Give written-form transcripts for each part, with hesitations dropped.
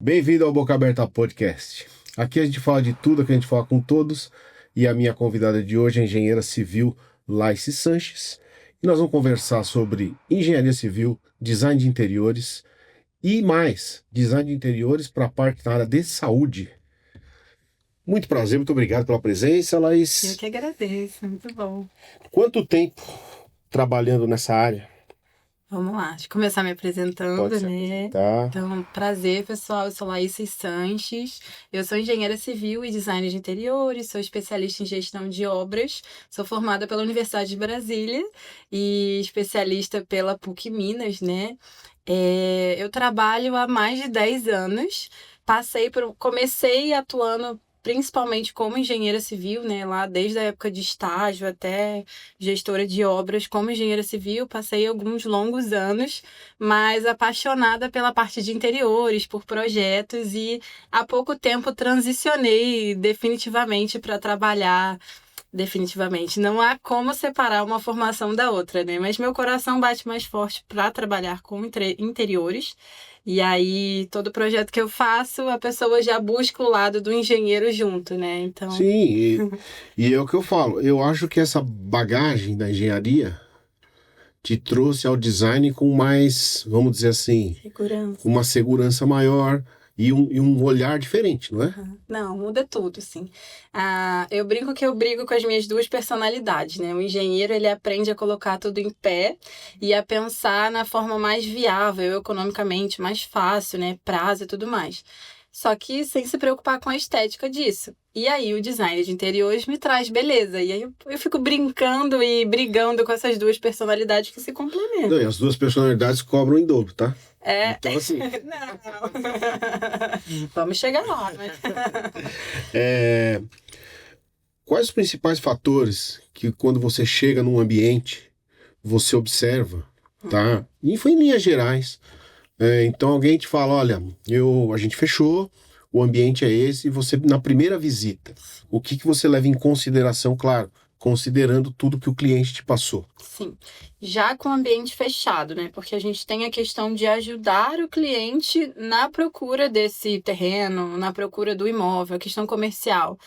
Bem-vindo ao Boca Aberta Podcast. Aqui a gente fala de tudo, que a gente fala com todos. E a minha convidada de hoje é a engenheira civil Laice Sanches. E nós vamos conversar sobre engenharia civil, design de interiores e mais, design de interiores para a parte da área de saúde. Muito prazer, muito obrigado pela presença, Eu Laice. que agradeço, muito bom. Quanto tempo trabalhando nessa área? Vamos lá, deixa eu começar me apresentando, Pode se né? apresentar. Então, prazer, pessoal. Eu sou Laice Sanches. Eu sou engenheira civil e designer de interiores, sou especialista em gestão de obras, sou formada pela Universidade de Brasília e especialista pela PUC Minas, né? Eu trabalho há mais de 10 anos. Comecei atuando principalmente como engenheira civil, né? Lá desde a época de estágio até gestora de obras como engenheira civil, passei alguns longos anos, mas apaixonada pela parte de interiores, por projetos, e há pouco tempo transicionei definitivamente para trabalhar. Definitivamente. Não há como separar uma formação da outra, né? Mas meu coração bate mais forte para trabalhar com interiores. E aí, todo projeto que eu faço, a pessoa já busca o lado do engenheiro junto, né? Sim, Então, e é o que eu falo. Eu acho que essa bagagem da engenharia te trouxe ao design com mais, vamos dizer assim, segurança. uma segurança maior e um olhar diferente, não é? Não, muda tudo, sim. Eu brinco que eu brigo com as minhas duas personalidades, né? O engenheiro, ele aprende a colocar tudo em pé e a pensar na forma mais viável, economicamente mais fácil, né? Prazo e tudo mais. Só que sem se preocupar com a estética disso. E aí o design de interiores me traz beleza. E aí eu fico brincando e brigando com essas duas personalidades que se Não, complementam. e as duas personalidades cobram em dobro, tá? É. Então, assim, Não. Vamos chegar lá, né? é, quais os principais fatores que quando você chega num ambiente, você observa, tá? E foi em linhas gerais. Então alguém te fala, olha, a gente fechou, o ambiente é esse, e você, na primeira visita, o que que você leva em consideração, claro, considerando tudo que o cliente te passou. Sim, já com o ambiente fechado, né? Porque a gente tem a questão de ajudar o cliente na procura desse terreno, na procura do imóvel, a questão comercial.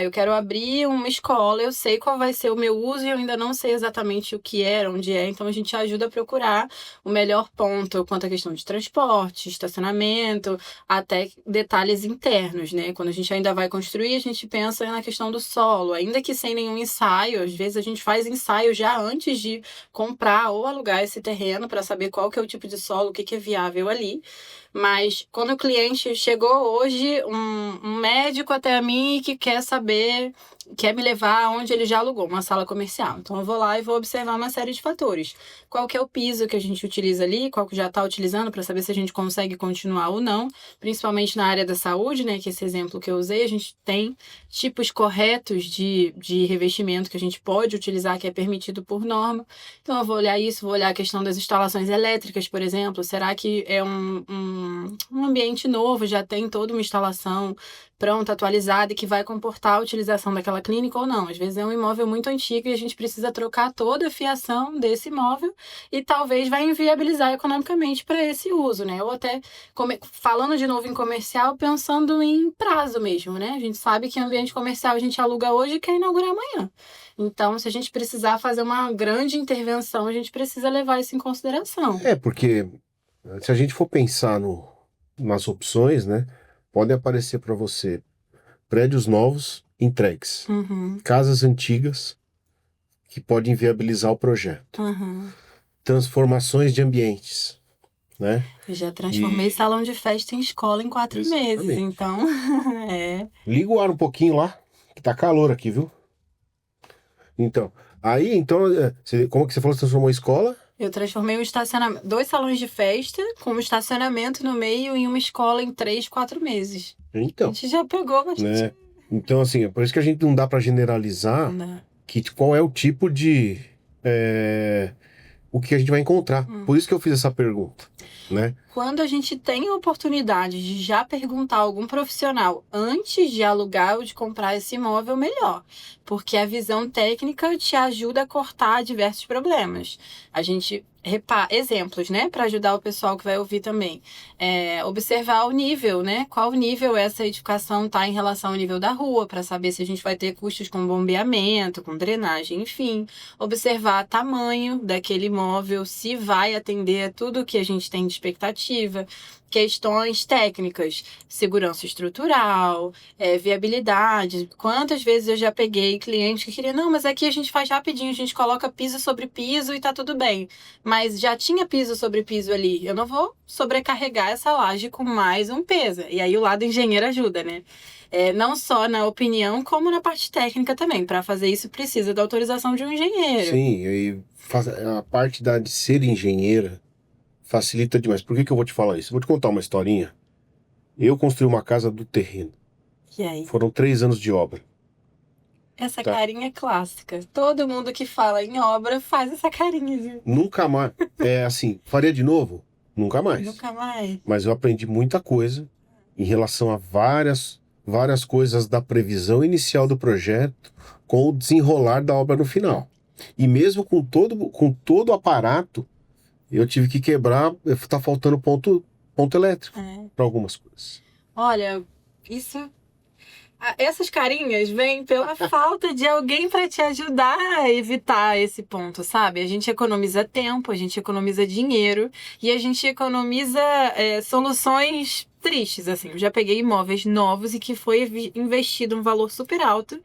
Eu quero abrir uma escola, eu sei qual vai ser o meu uso e eu ainda não sei exatamente o que é, onde é, então a gente ajuda a procurar o melhor ponto quanto à questão de transporte, estacionamento, até detalhes internos, né? Quando a gente ainda vai construir, a gente pensa na questão do solo, ainda que sem nenhum ensaio, às vezes a gente faz ensaio já antes de comprar ou alugar esse terreno para saber qual que é o tipo de solo, o que que é viável ali. Mas quando o cliente chegou hoje, um médico até mim que quer saber, quer me levar aonde ele já alugou, uma sala comercial. Então eu vou lá e vou observar uma série de fatores. Qual que é o piso que a gente utiliza ali, qual que já está utilizando para saber se a gente consegue continuar ou não, principalmente na área da saúde, né? Que esse exemplo que eu usei, a gente tem tipos corretos de revestimento que a gente pode utilizar, que é permitido por norma. Então eu vou olhar isso, vou olhar a questão das instalações elétricas, por exemplo. Será que é um ambiente novo, já tem toda uma instalação pronta, atualizada e que vai comportar a utilização daquela clínica ou não? Às vezes é um imóvel muito antigo e a gente precisa trocar toda a fiação desse imóvel e talvez vai inviabilizar economicamente para esse uso, né? Ou até, falando de novo em comercial, pensando em prazo mesmo, né? A gente sabe que ambiente comercial a gente aluga hoje e quer inaugurar amanhã. Então, se a gente precisar fazer uma grande intervenção, a gente precisa levar isso em consideração. Porque se a gente for pensar nas opções, né, podem aparecer para você prédios novos entregues, Uhum, casas antigas que podem viabilizar o projeto, uhum. transformações de ambientes, né? Eu já transformei salão de festa em escola em 4 meses, Exatamente. então é. Liga o ar um pouquinho lá, que tá calor aqui, viu? Então, como que você falou que você transformou a escola? Eu transformei um estacionamento, 2 salões de festa com um estacionamento no meio e uma escola em 3, 4 meses. A Então, gente já pegou bastante. né? Então, assim, é por isso que a gente não dá para generalizar Né? qual é o tipo de é, o que a gente vai encontrar. Por isso que eu fiz essa pergunta, né? Quando a gente tem a oportunidade de já perguntar a algum profissional antes de alugar ou de comprar esse imóvel, melhor. Porque a visão técnica te ajuda a cortar diversos problemas. A gente exemplos, né, para ajudar o pessoal que vai ouvir também. Observar o nível, né, qual nível essa edificação está em relação ao nível da rua, para saber se a gente vai ter custos com bombeamento, com drenagem, enfim. Observar o tamanho daquele imóvel, se vai atender a tudo que a gente tem de expectativa. Questões técnicas, segurança estrutural, viabilidade. Quantas vezes eu já peguei cliente que queria, não, mas aqui a gente faz rapidinho, a gente coloca piso sobre piso e tá tudo bem. Mas já tinha piso sobre piso ali. Eu não vou sobrecarregar essa laje com mais um peso. E aí o lado engenheiro ajuda, né? Não só na opinião, como na parte técnica também. Para fazer isso, precisa da autorização de um engenheiro. Sim, e a parte de ser engenheira facilita demais. Por que eu vou te falar isso? Vou te contar uma historinha. Eu construí uma casa do terreno. E aí? Foram 3 anos de obra. Essa carinha é clássica. Todo mundo que fala em obra faz essa carinha, viu? Nunca mais. Assim, faria de novo? Nunca mais. Nunca mais. Mas eu aprendi muita coisa em relação a várias coisas da previsão inicial do projeto com o desenrolar da obra no final. E mesmo com todo o aparato, eu tive que quebrar, tá faltando ponto elétrico para algumas coisas. Olha, essas carinhas vêm pela falta de alguém para te ajudar a evitar esse ponto, sabe? A gente economiza tempo, a gente economiza dinheiro e a gente economiza soluções tristes, assim. Eu já peguei imóveis novos e que foi investido um valor super alto.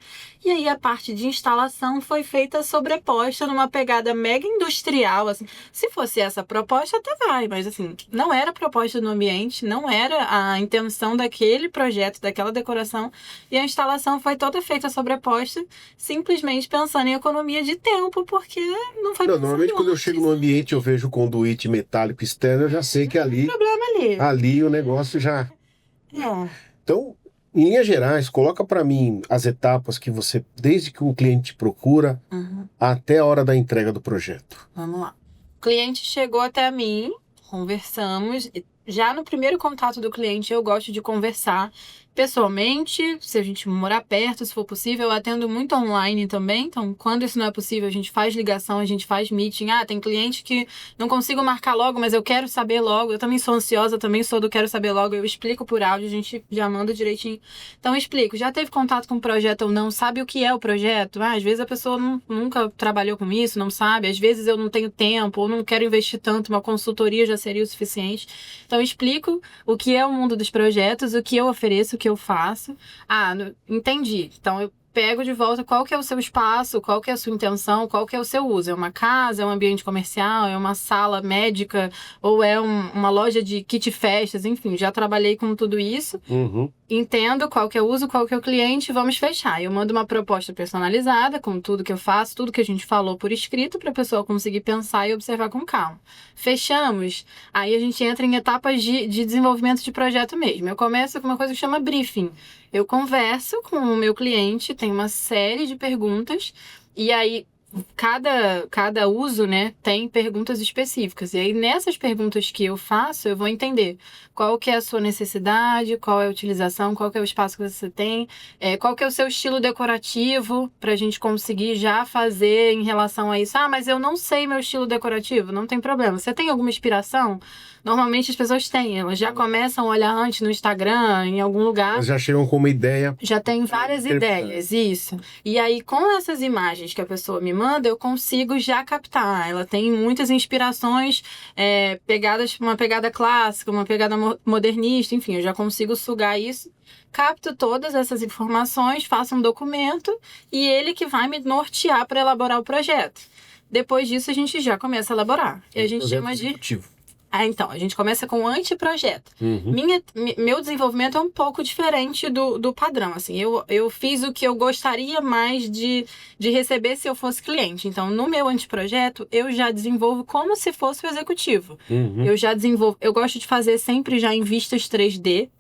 E aí a parte de instalação foi feita sobreposta numa pegada mega industrial, assim. Se fosse essa a proposta, até vai, mas assim, não era a proposta do ambiente, não era a intenção daquele projeto, daquela decoração. E a instalação foi toda feita sobreposta, simplesmente pensando em economia de tempo, porque não foi pensado Normalmente quando eu chego no ambiente eu vejo conduíte metálico externo, eu já sei que ali... problema ali. Ali o negócio já... Então, em linhas gerais, coloca para mim as etapas que você, desde que o cliente te procura até a hora da entrega do projeto. Vamos lá. O cliente chegou até mim, conversamos. Já no primeiro contato do cliente, eu gosto de conversar pessoalmente, se a gente morar perto, se for possível. Eu atendo muito online também, então quando isso não é possível, a gente faz ligação, a gente faz meeting. Tem cliente que não consigo marcar logo, mas eu quero saber logo. Eu também sou ansiosa, também sou do quero saber logo. Eu explico por áudio, a gente já manda direitinho. Então eu explico, já teve contato com o projeto ou não, sabe o que é o projeto? Às vezes a pessoa nunca trabalhou com isso, não sabe. Às vezes eu não tenho tempo ou não quero investir tanto, uma consultoria já seria o suficiente. Então eu explico o que é o mundo dos projetos, o que eu ofereço, o que eu faço. Entendi. Então eu pego de volta qual que é o seu espaço, qual que é a sua intenção, qual que é o seu uso. É uma casa, é um ambiente comercial, é uma sala médica ou é uma loja de kit festas, enfim, já trabalhei com tudo isso. Entendo qual que é o uso, qual que é o cliente, vamos fechar. Eu mando uma proposta personalizada com tudo que eu faço, tudo que a gente falou por escrito, para a pessoa conseguir pensar e observar com calma. Fechamos, aí a gente entra em etapas de desenvolvimento de projeto mesmo. Eu começo com uma coisa que chama briefing. Eu converso com o meu cliente, tem uma série de perguntas, e aí cada uso, né, tem perguntas específicas. E aí, nessas perguntas que eu faço, eu vou entender qual que é a sua necessidade, qual é a utilização, qual que é o espaço que você tem, qual que é o seu estilo decorativo, para a gente conseguir já fazer em relação a isso. Mas eu não sei meu estilo decorativo, não tem problema. Você tem alguma inspiração? Normalmente as pessoas têm, elas já começam a olhar antes no Instagram, em algum lugar. Elas já chegam com uma ideia. Já tem várias ideias, isso. E aí, com essas imagens que a pessoa me manda, eu consigo já captar. Ela tem muitas inspirações, pegadas, uma pegada clássica, uma pegada modernista, enfim, eu já consigo sugar isso. Capto todas essas informações, faço um documento e ele que vai me nortear para elaborar o projeto. Depois disso, a gente já começa a elaborar. E a gente chama de... Então, a gente começa com o anteprojeto. Meu desenvolvimento é um pouco diferente do padrão. Assim, eu fiz o que eu gostaria mais de receber se eu fosse cliente. Então, no meu anteprojeto, eu já desenvolvo como se fosse o executivo. Eu já desenvolvo... Eu gosto de fazer sempre já em vistas 3D.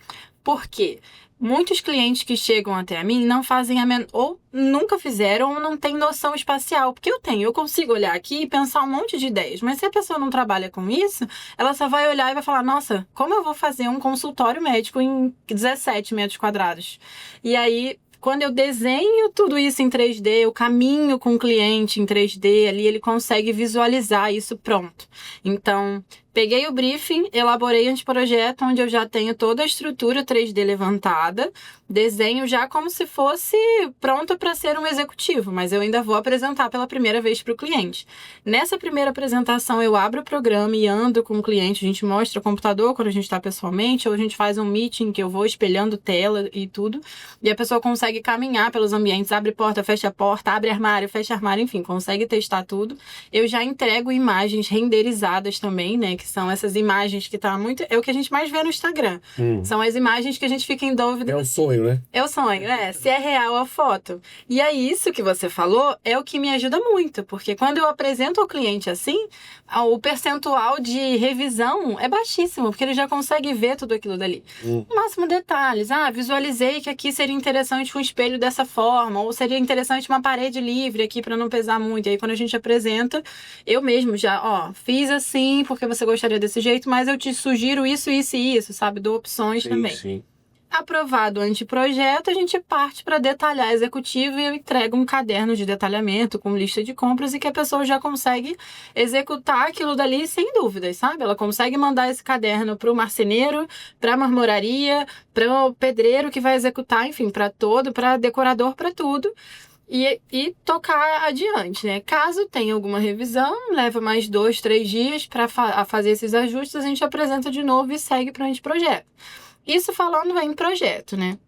Por quê? Muitos clientes que chegam até a mim não fazem ou nunca fizeram ou não têm noção espacial. Porque eu consigo olhar aqui e pensar um monte de ideias. Mas se a pessoa não trabalha com isso, ela só vai olhar e vai falar, nossa, como eu vou fazer um consultório médico em 17 metros quadrados? E aí, quando eu desenho tudo isso em 3D, eu caminho com o cliente em 3D, ali ele consegue visualizar isso pronto. Então, peguei o briefing, elaborei anteprojeto, onde eu já tenho toda a estrutura 3D levantada, desenho já como se fosse pronto para ser um executivo, mas eu ainda vou apresentar pela primeira vez para o cliente. Nessa primeira apresentação, eu abro o programa e ando com o cliente, a gente mostra o computador quando a gente está pessoalmente, ou a gente faz um meeting que eu vou espelhando tela e tudo, e a pessoa consegue caminhar pelos ambientes, abre porta, abre armário, fecha armário, enfim, consegue testar tudo. Eu já entrego imagens renderizadas também, né, que são essas imagens que tá muito... É o que a gente mais vê no Instagram. São as imagens que a gente fica em dúvida. É o sonho, né? É o sonho, se é real a foto. E aí, isso que você falou é o que me ajuda muito, porque quando eu apresento ao cliente assim, o percentual de revisão é baixíssimo, porque ele já consegue ver tudo aquilo dali. No máximo detalhes. Visualizei que aqui seria interessante um espelho dessa forma, ou seria interessante uma parede livre aqui para não pesar muito. E aí, quando a gente apresenta, eu mesmo já, fiz assim porque você gostaria desse jeito, mas eu te sugiro isso, isso e isso, sabe? Dou opções também. Sim. Aprovado o anteprojeto, a gente parte para detalhar executivo e eu entrego um caderno de detalhamento com lista de compras e que a pessoa já consegue executar aquilo dali sem dúvidas, sabe? Ela consegue mandar esse caderno para o marceneiro, para a marmoraria, para o pedreiro que vai executar, enfim, para decorador, para tudo. E tocar adiante, né? Caso tenha alguma revisão, leva mais 2, 3 dias para fazer esses ajustes, a gente apresenta de novo e segue para o anteprojeto. Isso falando em projeto, né?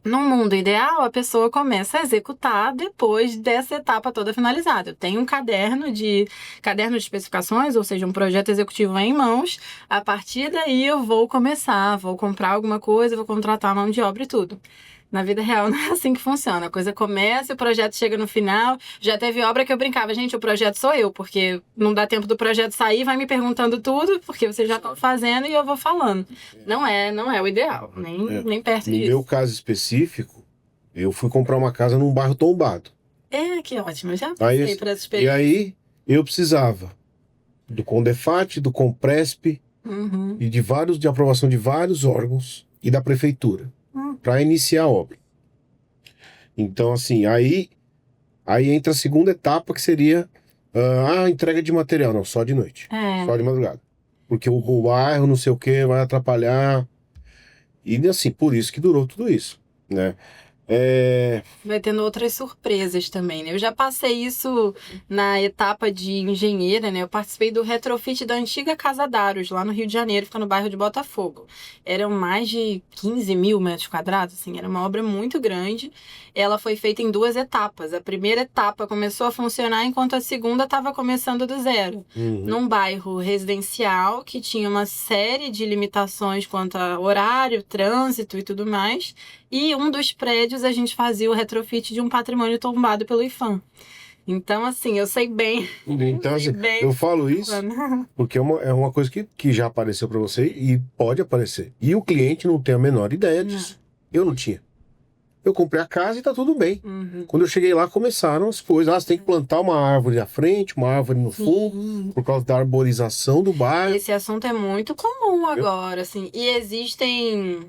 No mundo ideal, a pessoa começa a executar depois dessa etapa toda finalizada. Eu tenho um caderno de especificações, ou seja, um projeto executivo em mãos. A partir daí eu vou comprar alguma coisa, vou contratar a mão de obra e tudo. Na vida real não é assim que funciona. A coisa começa, o projeto chega no final. Já teve obra que eu brincava, gente, o projeto sou eu, porque não dá tempo do projeto sair, vai me perguntando tudo, porque vocês já estão fazendo e eu vou falando. Não é o ideal, nem perto disso. No meu caso específico, eu fui comprar uma casa num bairro tombado. Que ótimo, eu já passei por essa experiência. E aí, eu precisava do Condefat, do Compresp e de aprovação de vários órgãos e da prefeitura para iniciar a obra. Então, assim, aí entra a segunda etapa, que seria a entrega de material. Não, só de noite. Só de madrugada. Porque o bairro, não sei o que, vai atrapalhar. E, assim, por isso que durou tudo isso, né? Vai tendo outras surpresas também, né? Eu já passei isso na etapa de engenheira, né? Eu participei do retrofit da antiga Casa Daros, lá no Rio de Janeiro, fica no bairro de Botafogo. Eram mais de 15 mil metros quadrados, assim, era uma obra muito grande. Ela foi feita em 2 etapas. A primeira etapa começou a funcionar enquanto a segunda estava começando do zero. Num bairro residencial que tinha uma série de limitações quanto a horário, trânsito e tudo mais. E um dos prédios a gente fazia o retrofit de um patrimônio tombado pelo IPHAN. Então, assim, eu sei bem. Então, assim, eu falo isso porque é uma coisa que já apareceu para você e pode aparecer. E o cliente não tem a menor ideia disso. Eu não tinha. Eu comprei a casa e tá tudo bem. Quando eu cheguei lá, começaram as coisas. Você tem que plantar uma árvore à frente, uma árvore no fundo, por causa da arborização do bairro. Esse assunto é muito comum agora, assim. E existem...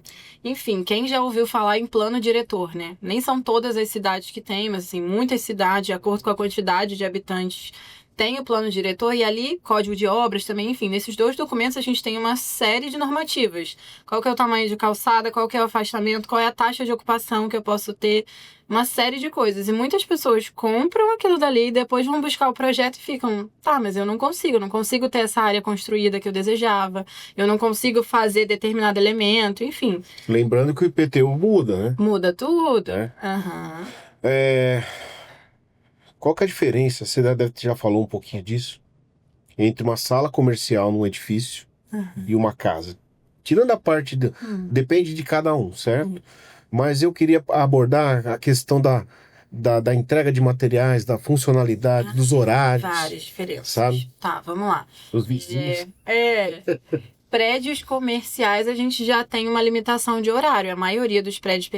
Enfim, quem já ouviu falar em plano diretor, né? Nem são todas as cidades que tem, mas, assim, muitas cidades, de acordo com a quantidade de habitantes, tem o plano diretor e ali, código de obras também, enfim, nesses 2 documentos a gente tem uma série de normativas. Qual que é o tamanho de calçada, qual que é o afastamento, qual é a taxa de ocupação que eu posso ter, uma série de coisas. E muitas pessoas compram aquilo dali e depois vão buscar o projeto e ficam, mas eu não consigo ter essa área construída que eu desejava, eu não consigo fazer determinado elemento, enfim. Lembrando que o IPTU muda, né? Muda tudo. Qual que é a diferença, você já falou um pouquinho disso, entre uma sala comercial num edifício e uma casa? Tirando a parte, depende de cada um, certo? Mas eu queria abordar a questão da entrega de materiais, da funcionalidade, dos horários. Várias diferenças. Sabe? Tá, vamos lá. Os vizinhos. Prédios comerciais, a gente já tem uma limitação de horário. A maioria dos prédios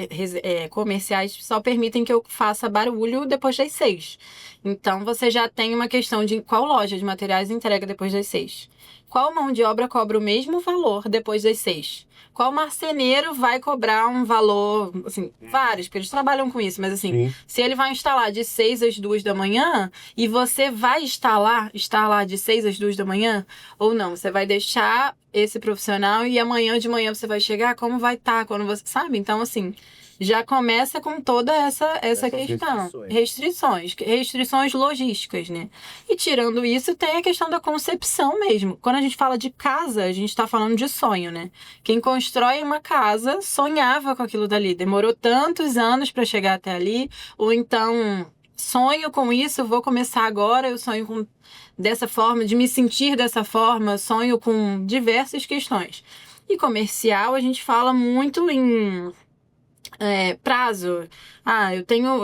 comerciais só permitem que eu faça barulho depois das 6. Então, você já tem uma questão de qual loja de materiais entrega depois das 6. Qual mão de obra cobra o mesmo valor depois das 6? Qual marceneiro vai cobrar um valor, assim, vários, porque eles trabalham com isso, mas assim, se ele vai instalar de 6 às 2 da manhã e você vai estar lá de 6 às 2 da manhã, ou não, você vai deixar esse profissional e amanhã de manhã você vai chegar, como vai estar, quando você, sabe? Então, assim, já começa com toda essa questão. Restrições logísticas, né? E tirando isso, tem a questão da concepção mesmo. Quando a gente fala de casa, a gente está falando de sonho, né? Quem constrói uma casa sonhava com aquilo dali. Demorou tantos anos para chegar até ali. Ou então, sonho com isso, vou começar agora, eu sonho com dessa forma, de me sentir dessa forma, sonho com diversas questões. E comercial, a gente fala muito em prazo.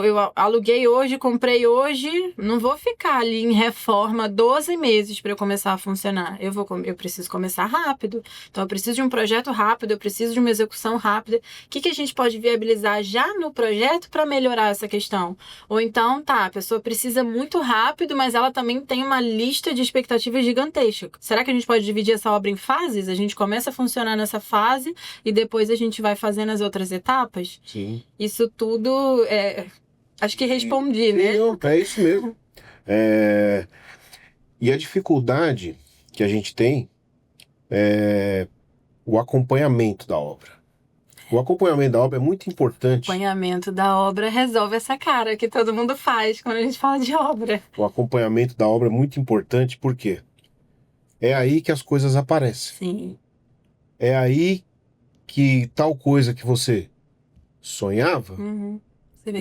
Eu aluguei hoje, comprei hoje, não vou ficar ali em reforma 12 meses para eu começar a funcionar. Eu preciso começar rápido. Então, eu preciso de um projeto rápido, eu preciso de uma execução rápida. O que a gente pode viabilizar já no projeto para melhorar essa questão? Ou então, a pessoa precisa muito rápido, mas ela também tem uma lista de expectativas gigantesca. Será que a gente pode dividir essa obra em fases? A gente começa a funcionar nessa fase e depois a gente vai fazendo as outras etapas? Sim. Isso tudo, acho que respondi, né? Não, é isso mesmo. E a dificuldade que a gente tem é o acompanhamento da obra. O acompanhamento da obra é muito importante. O acompanhamento da obra resolve essa cara que todo mundo faz quando a gente fala de obra. O acompanhamento da obra é muito importante porque é aí que as coisas aparecem. Sim. É aí que tal coisa que você sonhava,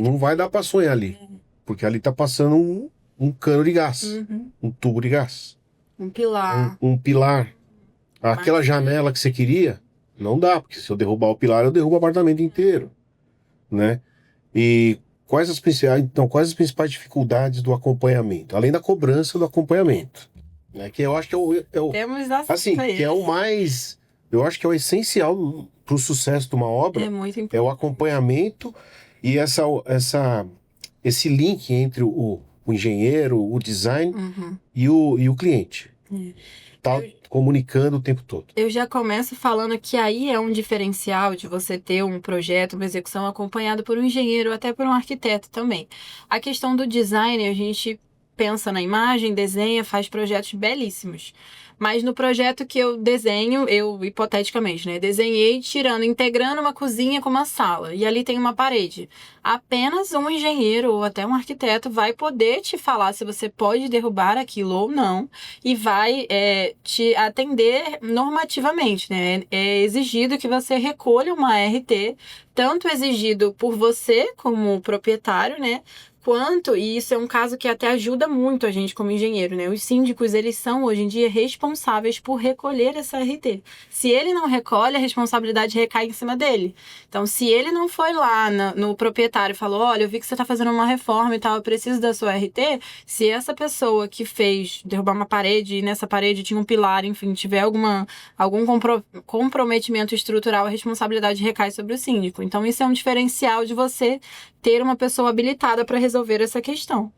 não vai dar para sonhar ali. Porque ali tá passando um cano de gás, um tubo de gás. Um pilar. Um pilar. Aquela janela que você queria, não dá, porque se eu derrubar o pilar, eu derrubo o apartamento inteiro, né? E quais as principais dificuldades do acompanhamento? Além da cobrança do acompanhamento, né? Que eu acho que Temos assim, que é o mais... Eu acho que é o essencial para o sucesso de uma obra. É muito importante. É o acompanhamento e esse link entre o engenheiro, o design e o cliente. Tá comunicando o tempo todo. Eu já começo falando que aí é um diferencial de você ter um projeto, uma execução acompanhado por um engenheiro, até por um arquiteto também. A questão do design, a gente pensa na imagem, desenha, faz projetos belíssimos. Mas no projeto que eu desenho, eu hipoteticamente, né? Desenhei integrando uma cozinha com uma sala. E ali tem uma parede. Apenas um engenheiro ou até um arquiteto vai poder te falar se você pode derrubar aquilo ou não. E vai te atender normativamente, né? É exigido que você recolha uma ART, tanto exigido por você como proprietário, né? E isso é um caso que até ajuda muito a gente como engenheiro, né? Os síndicos, eles são, hoje em dia, responsáveis por recolher essa RT. Se ele não recolhe, a responsabilidade recai em cima dele. Então, se ele não foi lá no proprietário e falou, olha, eu vi que você está fazendo uma reforma e tal, eu preciso da sua RT, se essa pessoa que fez derrubar uma parede e nessa parede tinha um pilar, enfim, tiver algum comprometimento estrutural, a responsabilidade recai sobre o síndico. Então, isso é um diferencial de você ter uma pessoa habilitada para resolver essa questão.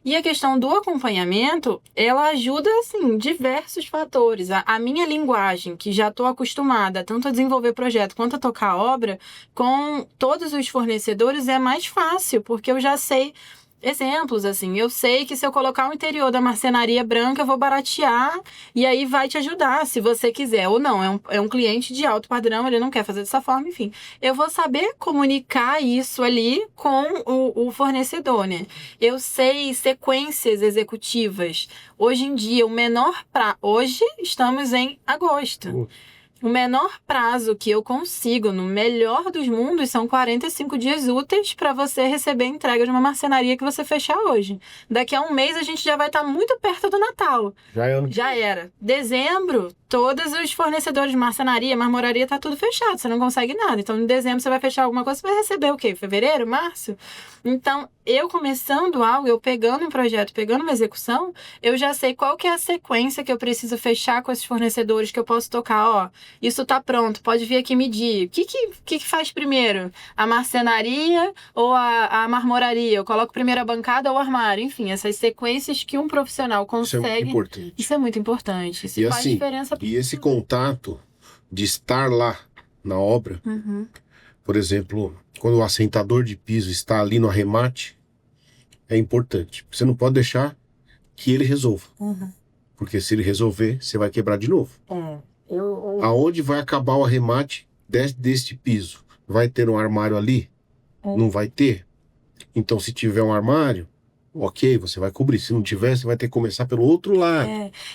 E a questão do acompanhamento, ela ajuda, assim, diversos fatores. A minha linguagem, que já estou acostumada tanto a desenvolver projeto quanto a tocar obra, com todos os fornecedores é mais fácil, porque eu já sei... Exemplos, assim, eu sei que se eu colocar o interior da marcenaria branca, eu vou baratear e aí vai te ajudar, se você quiser. Ou não, é um cliente de alto padrão, ele não quer fazer dessa forma, enfim. Eu vou saber comunicar isso ali com o fornecedor, né? Eu sei sequências executivas. Hoje em dia, hoje estamos em agosto. O menor prazo que eu consigo, no melhor dos mundos, são 45 dias úteis para você receber a entrega de uma marcenaria que você fechar hoje. Daqui a um mês a gente já vai estar muito perto do Natal. Já era. Dezembro, todos os fornecedores de marcenaria, marmoraria, tá tudo fechado. Você não consegue nada. Então, em dezembro você vai fechar alguma coisa, você vai receber o quê? Fevereiro? Março? Então, eu começando algo, eu pegando um projeto, pegando uma execução, eu já sei qual que é a sequência que eu preciso fechar com esses fornecedores, que eu posso tocar, ó, isso tá pronto, pode vir aqui medir. O que faz primeiro? A marcenaria ou a marmoraria? Eu coloco primeiro a bancada ou o armário? Enfim, essas sequências que um profissional consegue... Isso é muito importante. Isso é muito importante. Isso faz assim, diferença. E esse contato de estar lá, na obra. Por exemplo, quando o assentador de piso está ali no arremate, é importante. Você não pode deixar que ele resolva. Porque se ele resolver, você vai quebrar de novo. Aonde vai acabar o arremate deste piso? Vai ter um armário ali? Não vai ter? Então, se tiver um armário, ok, você vai cobrir. Se não tiver, você vai ter que começar pelo outro lado.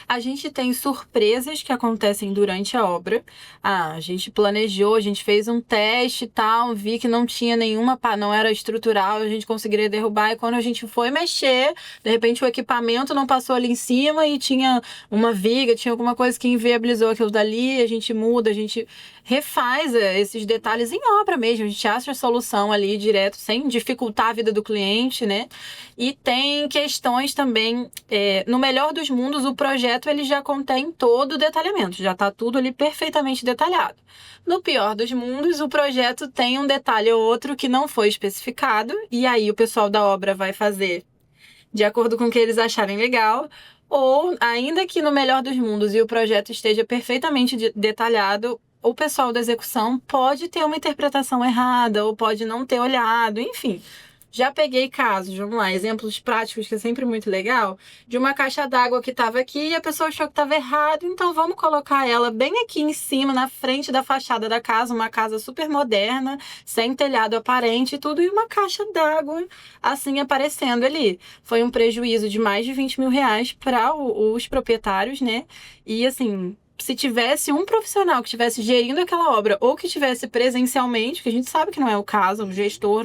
A gente tem surpresas que acontecem durante a obra. A gente planejou, a gente fez um teste e tal, vi que não tinha nenhuma, não era estrutural, a gente conseguiria derrubar. E quando a gente foi mexer, de repente o equipamento não passou ali em cima e tinha uma viga, tinha alguma coisa que inviabilizou aquilo dali. A gente muda, a gente refaz esses detalhes em obra mesmo. A gente acha a solução ali direto, sem dificultar a vida do cliente, né? E tem questões também, no melhor dos mundos, o projeto ele já contém todo o detalhamento, já está tudo ali perfeitamente detalhado. No pior dos mundos, o projeto tem um detalhe ou outro que não foi especificado, e aí o pessoal da obra vai fazer de acordo com o que eles acharem legal, ou ainda que no melhor dos mundos e o projeto esteja perfeitamente detalhado, o pessoal da execução pode ter uma interpretação errada, ou pode não ter olhado, enfim. Já peguei casos, vamos lá, exemplos práticos que é sempre muito legal, de uma caixa d'água que estava aqui e a pessoa achou que estava errado, então vamos colocar ela bem aqui em cima, na frente da fachada da casa, uma casa super moderna, sem telhado aparente e tudo, e uma caixa d'água assim aparecendo ali. Foi um prejuízo de mais de 20 mil reais para os proprietários, né? E assim, se tivesse um profissional que estivesse gerindo aquela obra ou que estivesse presencialmente, que a gente sabe que não é o caso, um gestor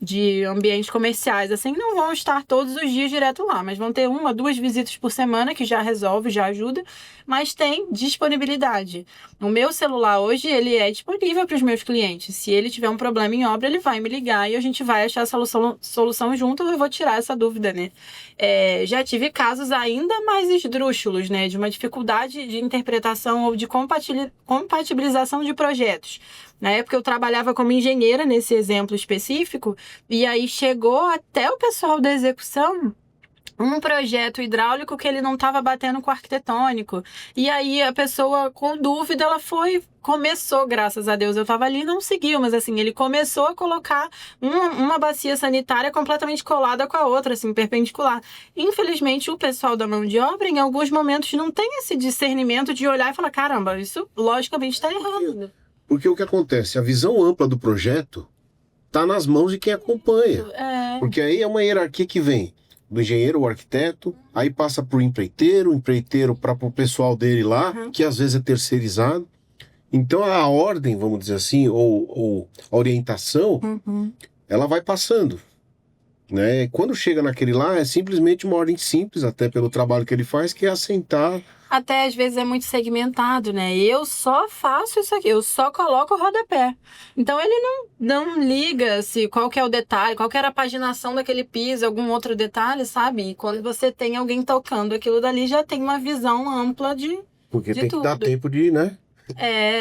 de ambientes comerciais, assim, não vão estar todos os dias direto lá, mas vão ter 1, 2 visitas por semana, que já resolve, já ajuda, mas tem disponibilidade. O meu celular hoje, ele é disponível para os meus clientes. Se ele tiver um problema em obra, ele vai me ligar e a gente vai achar a solução junto, eu vou tirar essa dúvida, né? Já tive casos ainda mais esdrúxulos, né, de uma dificuldade de interpretação ou de compatibilização de projetos. Na época eu trabalhava como engenheira nesse exemplo específico, e aí chegou até o pessoal da execução um projeto hidráulico que ele não estava batendo com o arquitetônico. E aí a pessoa, com dúvida, começou, graças a Deus, eu estava ali e não seguiu, mas assim, ele começou a colocar uma bacia sanitária completamente colada com a outra, assim, perpendicular. Infelizmente, o pessoal da mão de obra, em alguns momentos, não tem esse discernimento de olhar e falar, caramba, isso logicamente está errado. Porque o que acontece? A visão ampla do projeto está nas mãos de quem acompanha. Porque aí é uma hierarquia que vem do engenheiro, o arquiteto, aí passa para o empreiteiro para o pessoal dele lá, que às vezes é terceirizado. Então a ordem, vamos dizer assim, ou a orientação, ela vai passando. Né? Quando chega naquele lá, é simplesmente uma ordem simples, até pelo trabalho que ele faz, que é assentar. Até às vezes é muito segmentado, né? Eu só faço isso aqui, eu só coloco o rodapé. Então ele não liga se qual que é o detalhe, qual que era a paginação daquele piso, algum outro detalhe, sabe? E quando você tem alguém tocando aquilo dali, já tem uma visão ampla de Porque de tem tudo. que dar tempo de, né?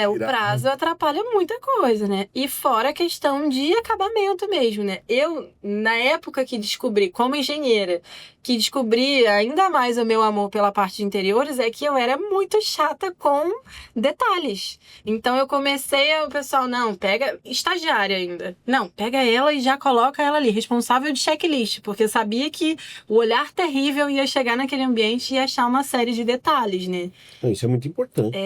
O prazo atrapalha muita coisa, né? E fora a questão de acabamento mesmo, né? Eu, na época que descobri, como engenheira, que descobri ainda mais o meu amor pela parte de interiores, é que eu era muito chata com detalhes. Então eu comecei, o pessoal, não, pega, estagiária ainda. Não, pega ela e já coloca ela ali, responsável de checklist, porque eu sabia que o olhar terrível ia chegar naquele ambiente e achar uma série de detalhes, né? Isso é muito importante.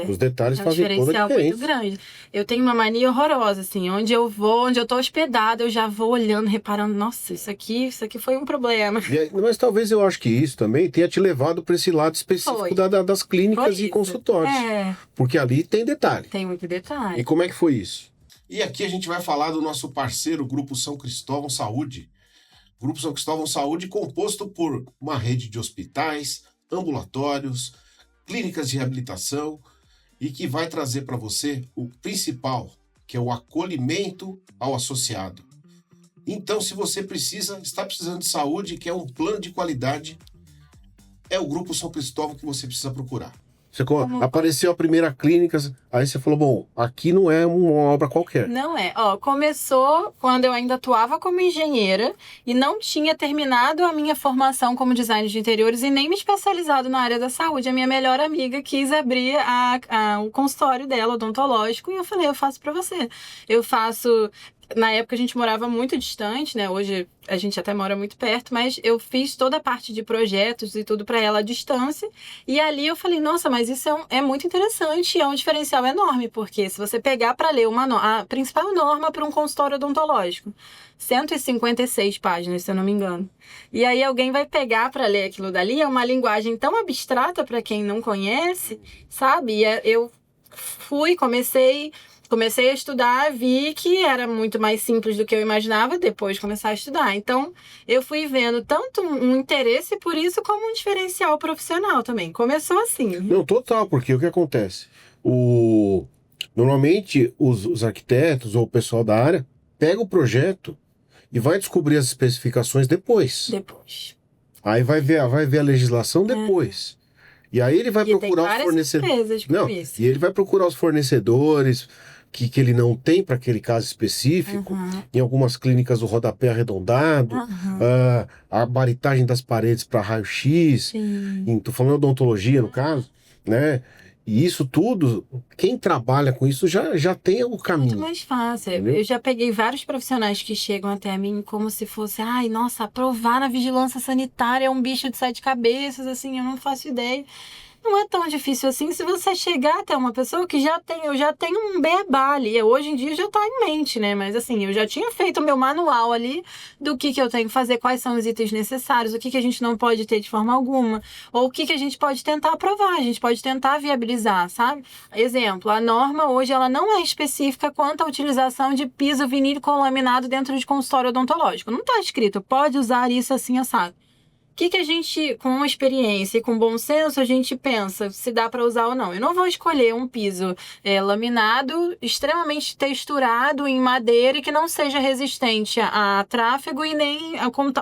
Os detalhes É um fazem toda a diferencial diferença. muito grande. Eu tenho uma mania horrorosa, assim, onde eu vou, onde eu tô hospedada, eu já vou olhando, reparando, nossa, isso aqui foi um problema. Mas talvez eu acho que isso também tenha te levado para esse lado específico das clínicas e consultórios. Porque ali tem detalhe. Tem muito detalhe. E como é que foi isso? E aqui a gente vai falar do nosso parceiro, o Grupo São Cristóvão Saúde. O Grupo São Cristóvão Saúde composto por uma rede de hospitais, ambulatórios, clínicas de reabilitação, e que vai trazer para você o principal, que é o acolhimento ao associado. Então, se você está precisando de saúde, quer um plano de qualidade, é o Grupo São Cristóvão que você precisa procurar. Apareceu a primeira clínica, aí você falou, bom, aqui não é uma obra qualquer. Não é. Ó, começou quando eu ainda atuava como engenheira e não tinha terminado a minha formação como designer de interiores e nem me especializado na área da saúde. A minha melhor amiga quis abrir o consultório dela, odontológico, e eu falei, eu faço pra você. Eu faço... Na época a gente morava muito distante, né? Hoje a gente até mora muito perto, mas eu fiz toda a parte de projetos e tudo para ela à distância. E ali eu falei, nossa, mas isso é muito interessante e é um diferencial enorme, porque se você pegar para ler a principal norma para um consultório odontológico, 156 páginas, se eu não me engano. E aí alguém vai pegar para ler aquilo dali, é uma linguagem tão abstrata para quem não conhece, sabe? Eu comecei a estudar, vi que era muito mais simples do que eu imaginava depois de começar a estudar. Então, eu fui vendo tanto um interesse por isso como um diferencial profissional também. Começou assim. Não, total, porque o que acontece? Normalmente, os arquitetos ou o pessoal da área pega o projeto e vai descobrir as especificações depois. Aí vai ver a legislação depois. E aí ele vai procurar os fornecedores. E ele vai procurar os fornecedores que ele não tem para aquele caso específico. Em algumas clínicas o rodapé arredondado, a baritagem das paredes para raio-x. Estou falando de odontologia, no caso, né? E isso tudo, quem trabalha com isso já tem o caminho. Muito mais fácil. Entendeu? Eu já peguei vários profissionais que chegam até mim como se fosse, ai, nossa, aprovar na vigilância sanitária é um bicho de 7 cabeças, assim, eu não faço ideia. Não é tão difícil assim se você chegar até uma pessoa que eu já tenho um beabá ali. Hoje em dia já está em mente, né? Mas assim, eu já tinha feito o meu manual ali do que eu tenho que fazer, quais são os itens necessários, o que a gente não pode ter de forma alguma, ou o que a gente pode tentar aprovar, a gente pode tentar viabilizar, sabe? Exemplo, a norma hoje ela não é específica quanto à utilização de piso vinílico laminado dentro de consultório odontológico. Não está escrito, pode usar isso assim, assado. O que a gente, com uma experiência e com bom senso, a gente pensa se dá para usar ou não. Eu não vou escolher um piso laminado, extremamente texturado em madeira e que não seja resistente a tráfego e nem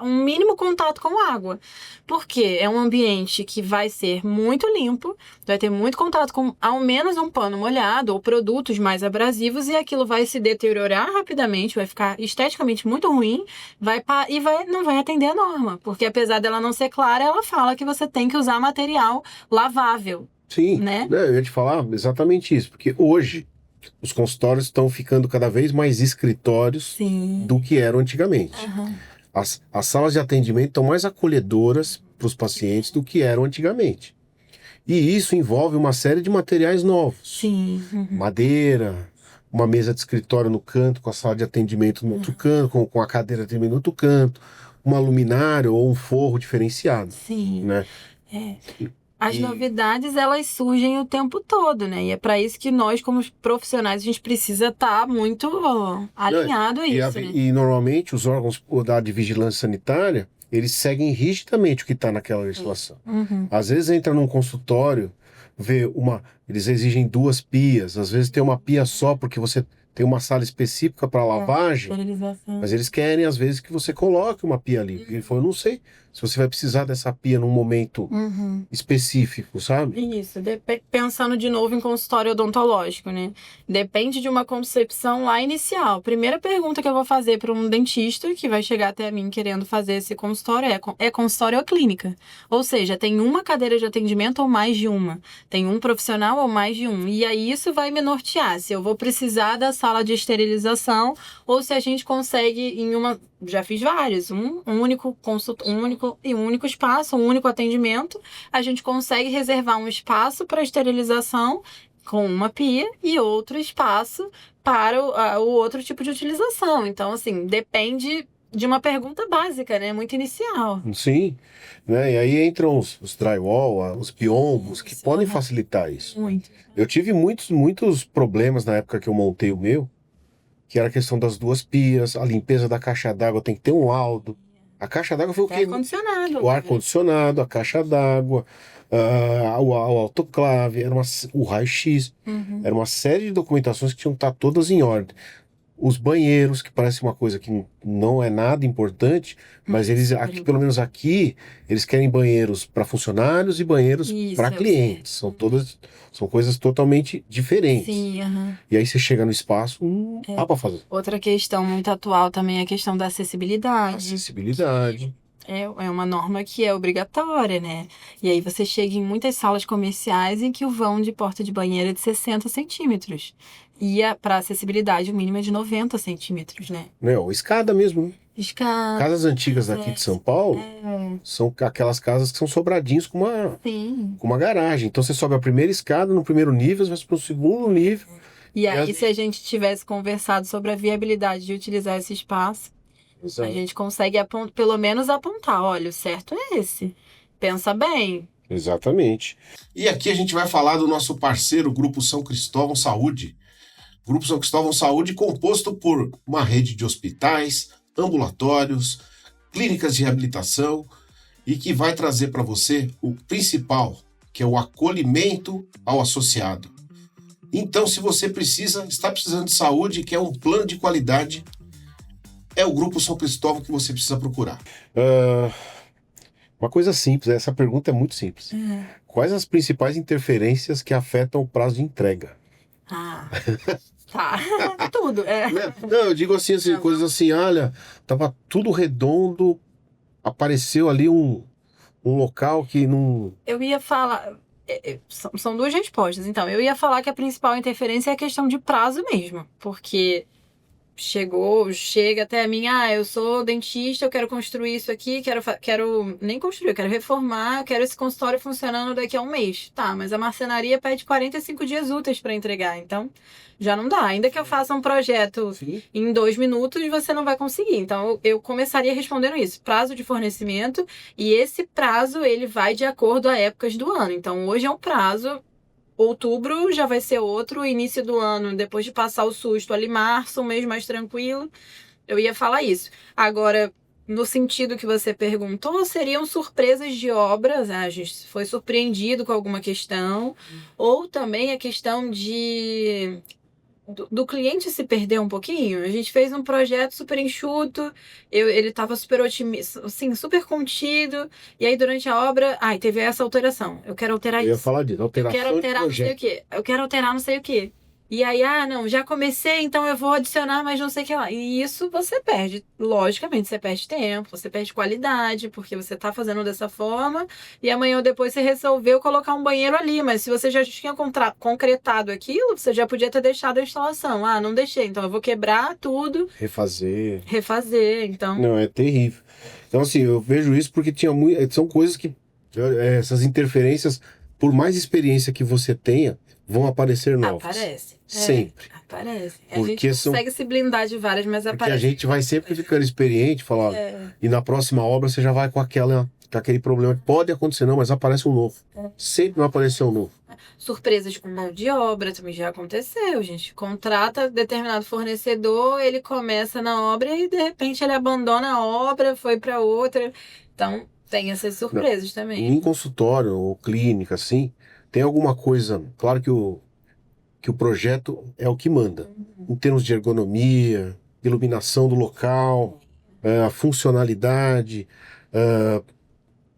um mínimo contato com água. Porque é um ambiente que vai ser muito limpo, vai ter muito contato com ao menos um pano molhado ou produtos mais abrasivos e aquilo vai se deteriorar rapidamente, vai ficar esteticamente muito ruim não vai atender a norma. Porque apesar dela não ser clara, ela fala que você tem que usar material lavável. Sim, né? Eu ia te falar exatamente isso, porque hoje os consultórios estão ficando cada vez mais escritórios do que eram antigamente. As salas de atendimento estão mais acolhedoras para os pacientes do que eram antigamente. E isso envolve uma série de materiais novos. Madeira, uma mesa de escritório no canto, com a sala de atendimento no outro canto, com a cadeira de atendimento no outro canto, uma luminária ou um forro diferenciado. Né? As novidades, elas surgem o tempo todo, né? E é para isso que nós, como profissionais, a gente precisa estar muito alinhado a isso, né? E normalmente os órgãos de vigilância sanitária, eles seguem rigidamente o que está naquela legislação. Às vezes entra num consultório, eles exigem 2 pias, às vezes tem uma pia só porque você tem uma sala específica para lavagem, mas eles querem às vezes que você coloque uma pia ali. Ele falou, eu não sei se você vai precisar dessa pia num momento específico, sabe? Isso, pensando de novo em consultório odontológico, né? Depende de uma concepção lá inicial. Primeira pergunta que eu vou fazer para um dentista que vai chegar até mim querendo fazer esse consultório é consultório ou clínica? Ou seja, tem uma cadeira de atendimento ou mais de uma? Tem um profissional ou mais de um? E aí isso vai me nortear se eu vou precisar da sala de esterilização ou se a gente consegue já fiz vários, um único espaço, um único atendimento, a gente consegue reservar um espaço para esterilização com uma pia e outro espaço para o outro tipo de utilização. Então, assim, depende de uma pergunta básica, né? Muito inicial. Sim, né? E aí entram os drywall, os biombos, que podem facilitar isso. Muito. Eu tive muitos problemas na época que eu montei o meu, que era a questão das 2 pias, a limpeza da caixa d'água tem que ter um laudo. A caixa d'água foi o quê? Ar-condicionado. O ar-condicionado, a caixa d'água, o autoclave, o raio-x. Era uma série de documentações que tinham que estar todas em ordem. Os banheiros, que parece uma coisa que não é nada importante, mas eles, aqui, pelo menos aqui, eles querem banheiros para funcionários e banheiros Isso, para eu clientes. sei. São coisas totalmente diferentes. Sim, aham. E aí você chega no espaço, dá para fazer. Outra questão muito atual também é a questão da acessibilidade. Acessibilidade. É uma norma que é obrigatória, né? E aí você chega em muitas salas comerciais em que o vão de porta de banheiro é de 60 centímetros. E para acessibilidade o mínimo é de 90 centímetros, né? Ou escada mesmo, né? Escada. Casas antigas daqui de São Paulo são aquelas casas que são sobradinhos com Sim. uma garagem. Então você sobe a primeira escada, no primeiro nível, você vai para o segundo nível. E aí, se a gente tivesse conversado sobre a viabilidade de utilizar esse espaço, Exato. a gente consegue pelo menos apontar, olha, o certo é esse. Pensa bem. Exatamente. E aqui a gente vai falar do nosso parceiro Grupo São Cristóvão Saúde. Grupo São Cristóvão Saúde composto por uma rede de hospitais, ambulatórios, clínicas de reabilitação e que vai trazer para você o principal, que é o acolhimento ao associado. Então, se você está precisando de saúde, quer um plano de qualidade, é o Grupo São Cristóvão que você precisa procurar. Uma coisa simples, essa pergunta é muito simples. Quais as principais interferências que afetam o prazo de entrega? Tá, tudo. Não, eu digo assim, coisas assim, olha, tava tudo redondo, apareceu ali um local que não... Eu ia falar... São duas respostas. Então, eu ia falar que a principal interferência é a questão de prazo mesmo. Porque chega até mim, eu sou dentista, eu quero construir isso aqui, quero nem construir, eu quero reformar, eu quero esse consultório funcionando daqui a um mês. Tá, mas a marcenaria pede 45 dias úteis para entregar, então já não dá. Ainda que eu faça um projeto em 2 minutos, você não vai conseguir. Então eu começaria respondendo isso, prazo de fornecimento, e esse prazo ele vai de acordo a épocas do ano. Então hoje é um prazo. Outubro já vai ser outro, início do ano, depois de passar o susto ali, março, um mês mais tranquilo, eu ia falar isso. Agora, no sentido que você perguntou, seriam surpresas de obras, a gente foi surpreendido com alguma questão, ou também a questão do cliente se perder um pouquinho. A gente fez um projeto super enxuto, ele estava super otimista, assim, super contido, e aí durante a obra, teve essa alteração. Eu quero alterar isso. Eu ia falar disso, alteração. Eu quero alterar não sei o quê. Eu quero alterar não sei o quê. E aí, não, já comecei, então eu vou adicionar, mas não sei o que lá. E isso você perde, logicamente, você perde tempo, você perde qualidade, porque você tá fazendo dessa forma, e amanhã ou depois você resolveu colocar um banheiro ali, mas se você já tinha concretado aquilo, você já podia ter deixado a instalação. Não deixei, então eu vou quebrar tudo. Refazer, então... Não, é terrível. Então, assim, eu vejo isso porque são coisas que, essas interferências, por mais experiência que você tenha, vão aparecer novas. Aparece. Sempre. Aparece. A Porque gente consegue se blindar de várias, mas porque aparece. a gente vai sempre ficando experiente, falar, e na próxima obra você já vai com aquele problema que pode acontecer, não, mas aparece um novo. Sempre vai aparecer um novo. Surpresas com mão de obra também já aconteceu. A gente contrata determinado fornecedor, ele começa na obra e de repente ele abandona a obra, foi para outra. Então, tem essas surpresas também. Em consultório ou clínica, assim, tem alguma coisa, claro que o projeto é o que manda, em termos de ergonomia, iluminação do local, funcionalidade,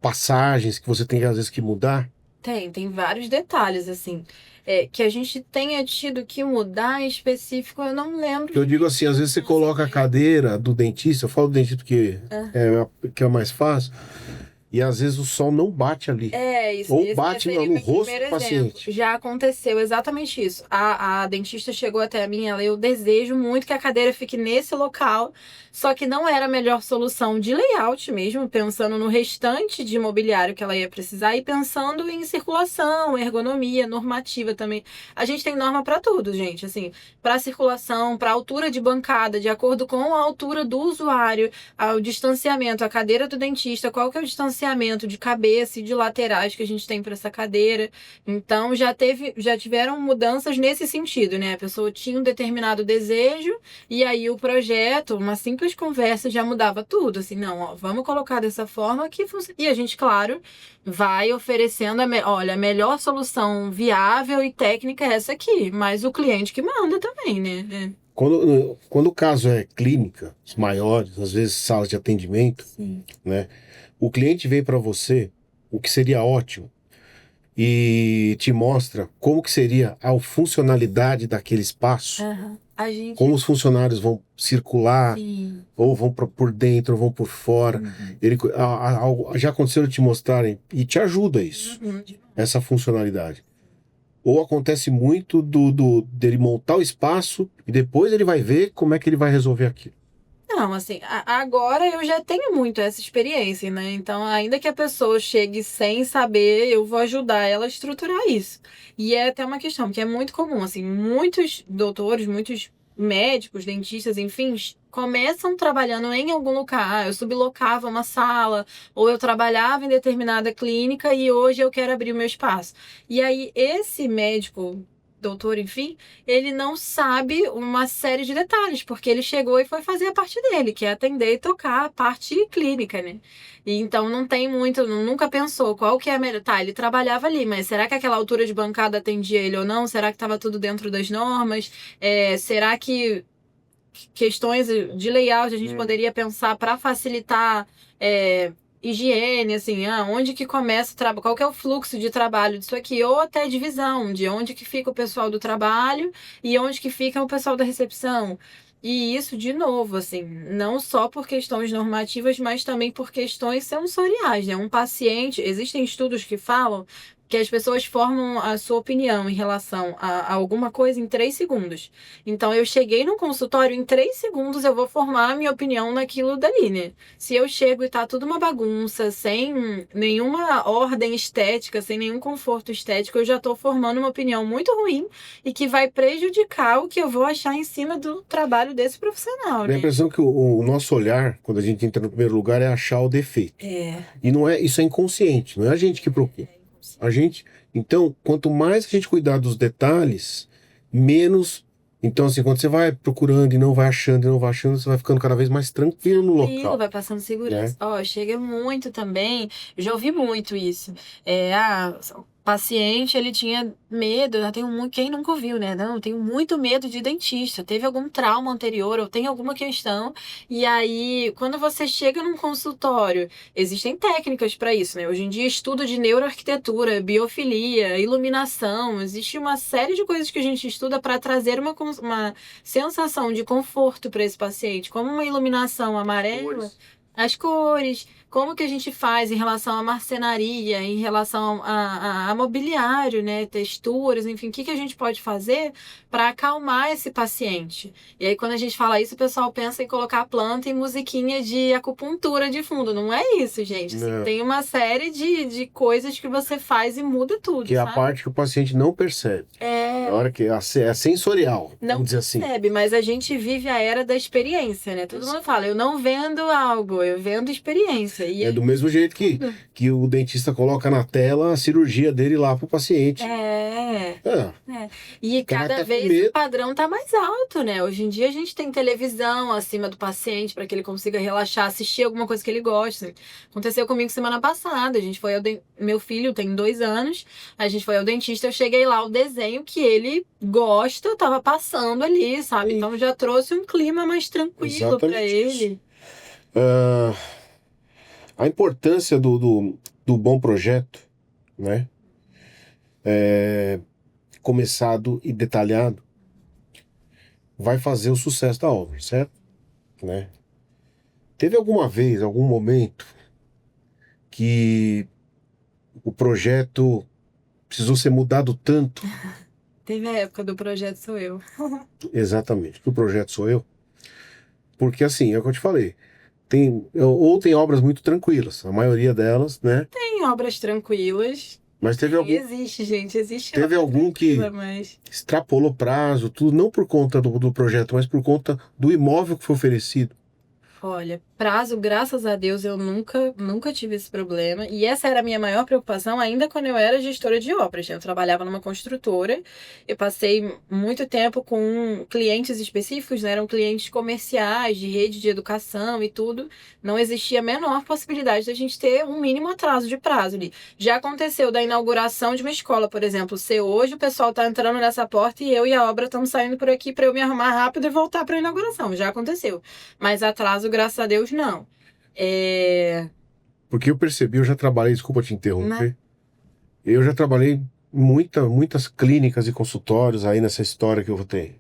passagens que você tem às vezes que mudar. Tem vários detalhes, assim, que a gente tenha tido que mudar em específico, eu não lembro. Eu digo assim, às vezes você coloca a cadeira do dentista, eu falo do dentista que é mais fácil, e às vezes o sol não bate ali. Isso. Ou bate no rosto do paciente. Já aconteceu exatamente isso. A dentista chegou até mim, eu desejo muito que a cadeira fique nesse local, só que não era a melhor solução de layout mesmo, pensando no restante de mobiliário que ela ia precisar e pensando em circulação, ergonomia, normativa também. A gente tem norma para tudo, gente, assim, para circulação, para altura de bancada, de acordo com a altura do usuário, o distanciamento, a cadeira do dentista, qual que é o distanciamento de cabeça e de laterais que a gente tem para essa cadeira. Então já tiveram mudanças nesse sentido, né? A pessoa tinha um determinado desejo e aí o projeto, uma simples conversa já mudava tudo, assim, não, vamos colocar dessa forma que funciona. E a gente, claro, vai oferecendo a melhor solução viável e técnica é essa aqui, mas o cliente que manda também, né? Quando o caso é clínica, os maiores, às vezes salas de atendimento, Sim. né? O cliente vem para você, o que seria ótimo, e te mostra como que seria a funcionalidade daquele espaço, A gente. como os funcionários vão circular, Sim. ou vão por dentro, ou vão por fora. Já aconteceu de te mostrarem, e te ajuda isso, essa funcionalidade. Ou acontece muito dele montar o espaço e depois ele vai ver como é que ele vai resolver aquilo. Não, assim, agora eu já tenho muito essa experiência, né? Então, ainda que a pessoa chegue sem saber, eu vou ajudar ela a estruturar isso. E é até uma questão, porque é muito comum, assim, muitos doutores, muitos médicos, dentistas, enfim, começam trabalhando em algum lugar. Eu sublocava uma sala, ou eu trabalhava em determinada clínica e hoje eu quero abrir o meu espaço. E aí, esse médico, doutor, enfim, ele não sabe uma série de detalhes, porque ele chegou e foi fazer a parte dele, que é atender e tocar a parte clínica, né? E então não tem muito, nunca pensou qual que é a melhor. Tá, ele trabalhava ali, mas será que aquela altura de bancada atendia ele ou não? Será que estava tudo dentro das normas? Será que questões de layout a gente poderia pensar para facilitar higiene, assim, onde que começa o trabalho, qual que é o fluxo de trabalho disso aqui, ou até divisão, de onde que fica o pessoal do trabalho e onde que fica o pessoal da recepção. E isso, de novo, assim, não só por questões normativas, mas também por questões sensoriais, né? Um paciente, existem estudos que falam que as pessoas formam a sua opinião em relação a alguma coisa em 3 segundos. Então, eu cheguei no consultório, em 3 segundos eu vou formar a minha opinião naquilo dali, né? Se eu chego e tá tudo uma bagunça, sem nenhuma ordem estética, sem nenhum conforto estético, eu já tô formando uma opinião muito ruim e que vai prejudicar o que eu vou achar em cima do trabalho desse profissional, Dá a né? impressão que o nosso olhar, quando a gente entra no primeiro lugar, é achar o defeito. E não é, isso é inconsciente, não é a gente que procura. A gente, então, quanto mais a gente cuidar dos detalhes, menos. Então, assim, quando você vai procurando e não vai achando, você vai ficando cada vez mais tranquilo no local. Vai passando segurança. Chega muito também. Eu já ouvi muito isso. O paciente, ele tinha medo. Eu tenho muito, quem nunca ouviu, né? Não, eu tenho muito medo de dentista. Teve algum trauma anterior, ou tem alguma questão. E aí, quando você chega num consultório, existem técnicas para isso, né? Hoje em dia, estudo de neuroarquitetura, biofilia, iluminação. Existe uma série de coisas que a gente estuda para trazer uma sensação de conforto para esse paciente, como uma iluminação amarela, as cores, como que a gente faz em relação à marcenaria, em relação a mobiliário, né, texturas, enfim, o que a gente pode fazer para acalmar esse paciente. E aí, quando a gente fala isso, o pessoal pensa em colocar planta e musiquinha de acupuntura de fundo. Não é isso, gente. Assim, tem uma série de coisas que você faz e muda tudo, que é a sabe? parte que o paciente não percebe. A hora que é sensorial, não vamos dizer assim. percebe, mas a gente vive a era da experiência, né? Todo mundo fala, eu não vendo algo, eu vendo experiência. E é do mesmo jeito que o dentista coloca na tela a cirurgia dele lá pro paciente. E cada vez o padrão tá mais alto, né? Hoje em dia a gente tem televisão acima do paciente para que ele consiga relaxar, assistir alguma coisa que ele gosta. Aconteceu comigo semana passada. A gente foi meu filho tem 2 anos, a gente foi ao dentista, eu cheguei lá, o desenho que ele gosta tava passando ali, sabe? Então já trouxe um clima mais tranquilo para ele. A importância do bom projeto, né? Começado e detalhado, vai fazer o sucesso da obra, certo? Né? Teve alguma vez, algum momento, que o projeto precisou ser mudado tanto? Teve a época do Projeto Sou Eu. Exatamente, o projeto sou eu. Porque assim, é o que eu te falei. Tem obras muito tranquilas, a maioria delas, né? Tem obras tranquilas. Mas teve algum. Existe, gente, existe. Teve algum que extrapolou prazo, tudo, não por conta do projeto, mas por conta do imóvel que foi oferecido. Olha, Prazo, graças a Deus, eu nunca tive esse problema. E essa era a minha maior preocupação, ainda quando eu era gestora de obras. Eu trabalhava numa construtora, eu passei muito tempo com clientes específicos, né? Eram clientes comerciais, de rede de educação e tudo. Não existia a menor possibilidade da gente ter um mínimo atraso de prazo ali. Já aconteceu da inauguração de uma escola, por exemplo, ser hoje, o pessoal tá entrando nessa porta e eu e a obra estamos saindo por aqui para eu me arrumar rápido e voltar para a inauguração. Já aconteceu. Mas atraso, graças a Deus, não. Porque eu percebi, eu já trabalhei, desculpa te interromper, Né? eu já trabalhei em muitas clínicas e consultórios aí nessa história que eu tenho.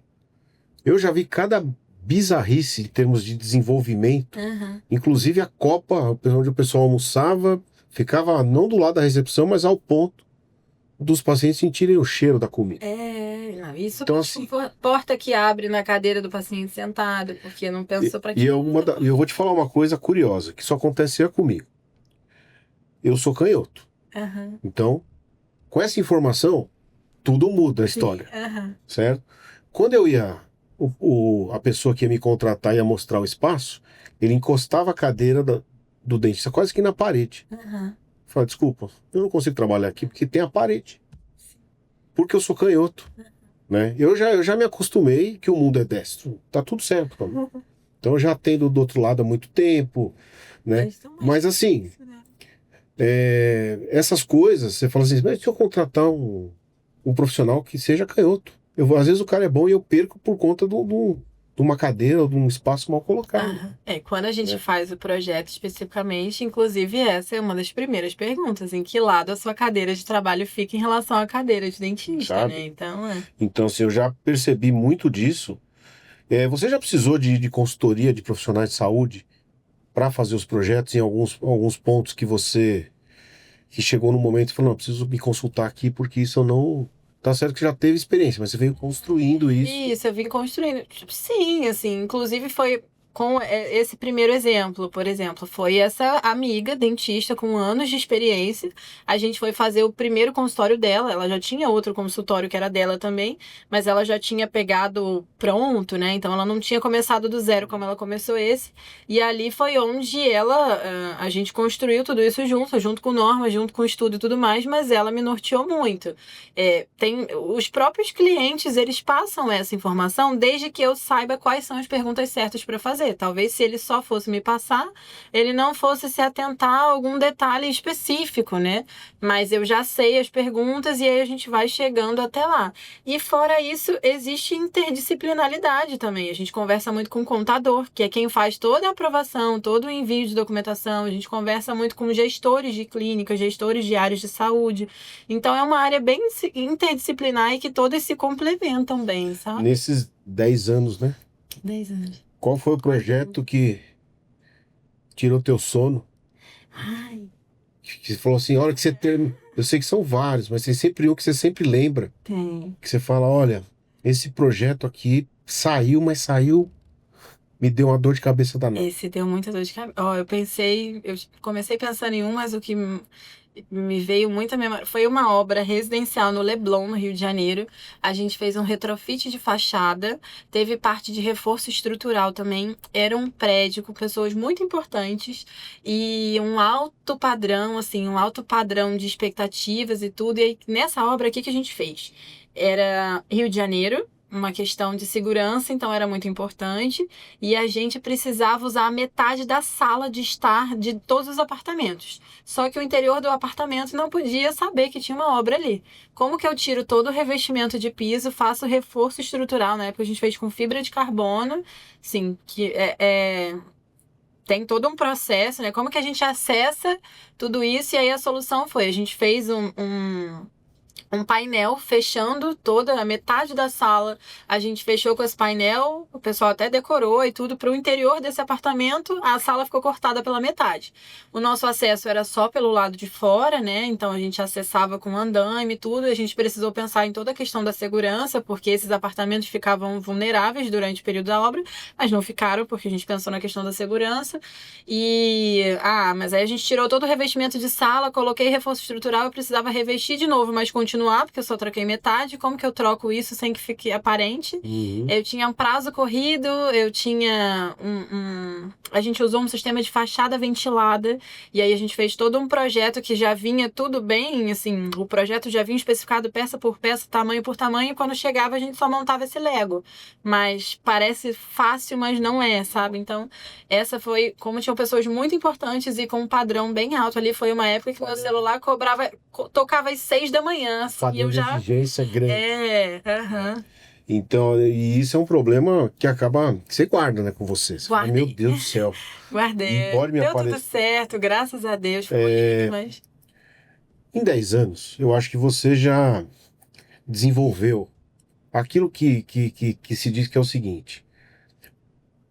Eu já vi cada bizarrice em termos de desenvolvimento, Uhum. inclusive a copa, onde o pessoal almoçava, ficava não do lado da recepção, mas ao ponto dos pacientes sentirem o cheiro da comida. Não, isso Então, assim, porta que abre na cadeira do paciente sentado, porque não pensou para e aquilo. eu vou te falar uma coisa curiosa, que só acontecia comigo. Eu sou canhoto. Uhum. Então, com essa informação, tudo muda a história, Uhum. certo? Quando eu ia, a pessoa que ia me contratar ia mostrar o espaço, ele encostava a cadeira do dentista quase que na parede. Uhum. Falei, desculpa, eu não consigo trabalhar aqui porque tem a parede. Porque eu sou canhoto, né? Eu já me acostumei que o mundo é destro. Tá tudo certo pra mim. Então eu já atendo do outro lado há muito tempo, né? Mas assim, essas coisas, você fala assim, mas se eu contratar um profissional que seja canhoto, às vezes o cara é bom e eu perco por conta de uma cadeira ou de um espaço mal colocado. Quando a gente né? faz o projeto especificamente, inclusive essa é uma das primeiras perguntas, em que lado a sua cadeira de trabalho fica em relação à cadeira de dentista, Sabe? né? Então, assim, eu já percebi muito disso. Você já precisou de consultoria de profissionais de saúde para fazer os projetos em alguns pontos que chegou no momento e falou, não, preciso me consultar aqui porque isso eu não... Tá certo que já teve experiência, mas você veio construindo isso. Isso, eu vim construindo. Sim, assim, inclusive foi com esse primeiro exemplo, por exemplo, foi essa amiga dentista com anos de experiência. A gente foi fazer o primeiro consultório dela. Ela já tinha outro consultório que era dela também, mas ela já tinha pegado pronto, né? Então ela não tinha começado do zero como ela começou esse. E ali foi onde a gente construiu tudo isso junto com norma, junto com estudo e tudo mais, mas ela me norteou muito. Tem os próprios clientes, eles passam essa informação desde que eu saiba quais são as perguntas certas para fazer. Talvez se ele só fosse me passar, ele não fosse se atentar a algum detalhe específico, né? Mas eu já sei as perguntas e aí a gente vai chegando até lá. E fora isso, existe interdisciplinaridade também. A gente conversa muito com o contador, que é quem faz toda a aprovação, todo o envio de documentação. A gente conversa muito com gestores de clínica, gestores de áreas de saúde. Então é uma área bem interdisciplinar e que todas se complementam bem, sabe? Nesses 10 anos, né? 10 anos. Qual foi o projeto que tirou teu sono? Ai, Que você falou assim, a hora que você termina... Eu sei que são vários, mas tem sempre um que você sempre lembra. tem. Que você fala, olha, esse projeto aqui saiu, mas saiu... Me deu uma dor de cabeça danada. Esse deu muita dor de cabeça. Ó, eu comecei pensando em um, mas o que me veio muito à memória foi uma obra residencial no Leblon, no Rio de Janeiro. A gente fez um retrofit de fachada, teve parte de reforço estrutural também. Era um prédio com pessoas muito importantes e um alto padrão, assim, um alto padrão de expectativas e tudo. E aí, nessa obra, o que a gente fez? Era Rio de Janeiro, uma questão de segurança, então era muito importante. E a gente precisava usar a metade da sala de estar de todos os apartamentos. Só que o interior do apartamento não podia saber que tinha uma obra ali. Como que eu tiro todo o revestimento de piso, faço reforço estrutural? Na época a gente fez com fibra de carbono, sim, que tem todo um processo, né? Como que a gente acessa tudo isso? E aí a solução foi, a gente fez um painel fechando toda a metade da sala. A gente fechou com esse painel, o pessoal até decorou e tudo para o interior desse apartamento. A sala ficou cortada pela metade. O nosso acesso era só pelo lado de fora, né? Então a gente acessava com andaime e tudo. A gente precisou pensar em toda a questão da segurança, porque esses apartamentos ficavam vulneráveis durante o período da obra, mas não ficaram porque a gente pensou na questão da segurança. Mas aí a gente tirou todo o revestimento de sala, coloquei reforço estrutural, eu precisava revestir de novo, mas continuava continuar, porque eu só troquei metade. Como que eu troco isso sem que fique aparente? Eu tinha um prazo corrido, eu tinha a gente usou um sistema de fachada ventilada, e aí a gente fez todo um projeto que já vinha tudo bem, assim, o projeto já vinha especificado peça por peça, tamanho por tamanho, e quando chegava a gente só montava esse Lego. Mas parece fácil, mas não é, sabe? Então, essa foi, como tinham pessoas muito importantes e com um padrão bem alto ali, foi uma época que meu celular tocava às 6 da manhã. Padrão E eu já... de exigência grande. aham. Então, e isso é um problema que acaba... Que você guarda, né, com você. Você fala, Guardei. meu Deus do céu. Guardei. E pode me Deu aparecer... tudo certo, graças a Deus. Foi, mas... Em 10 anos, eu acho que você já desenvolveu aquilo que se diz que é o seguinte.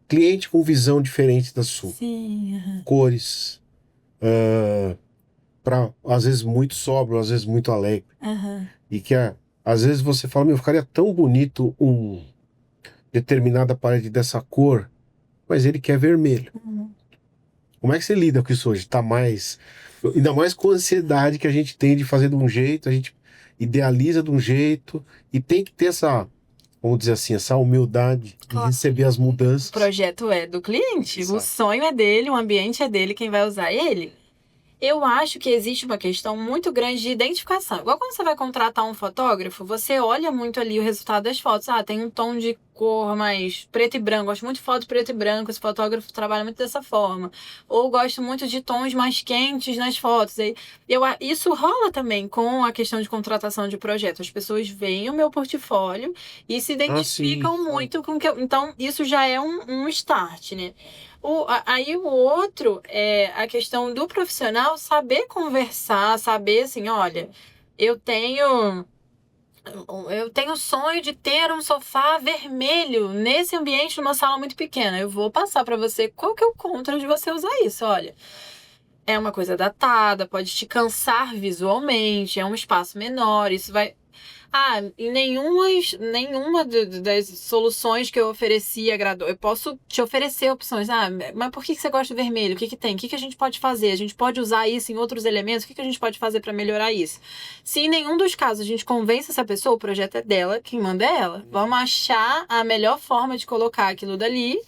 Cliente com visão diferente da sua. Sim, aham. Cores, às vezes muito sóbrio, às vezes muito alegre. Aham. E que às vezes você fala, meu, ficaria tão bonito determinada parede dessa cor, mas ele quer vermelho. Como é que você lida com isso hoje? Tá mais... Ainda mais com a ansiedade que a gente tem de fazer de um jeito, a gente idealiza de um jeito e tem que ter essa, vamos dizer assim, essa humildade de receber as mudanças. O projeto é do cliente, Exato. O sonho é dele, o ambiente é dele, quem vai usar é ele. Eu acho que existe uma questão muito grande de identificação. Igual quando você vai contratar um fotógrafo, você olha muito ali o resultado das fotos. Ah, tem um tom de cor mais preto e branco. Gosto muito de foto preto e branco. Esse fotógrafo trabalha muito dessa forma. Ou gosto muito de tons mais quentes nas fotos. Isso rola também com a questão de contratação de projeto. As pessoas veem o meu portfólio e se identificam muito com o que eu... Então, isso já é um start, né? Aí o outro é a questão do profissional saber conversar, saber assim, olha, eu tenho sonho de ter um sofá vermelho nesse ambiente numa sala muito pequena. Eu vou passar para você qual que é o contra de você usar isso, olha. É uma coisa datada, pode te cansar visualmente, é um espaço menor, isso vai... em nenhuma das soluções que eu ofereci agradou. Eu posso te oferecer opções. Mas por que você gosta do vermelho? O que tem? O que a gente pode fazer? A gente pode usar isso em outros elementos? O que a gente pode fazer para melhorar isso? Se em nenhum dos casos a gente convence essa pessoa, o projeto é dela, quem manda é ela. Vamos achar a melhor forma de colocar aquilo dali.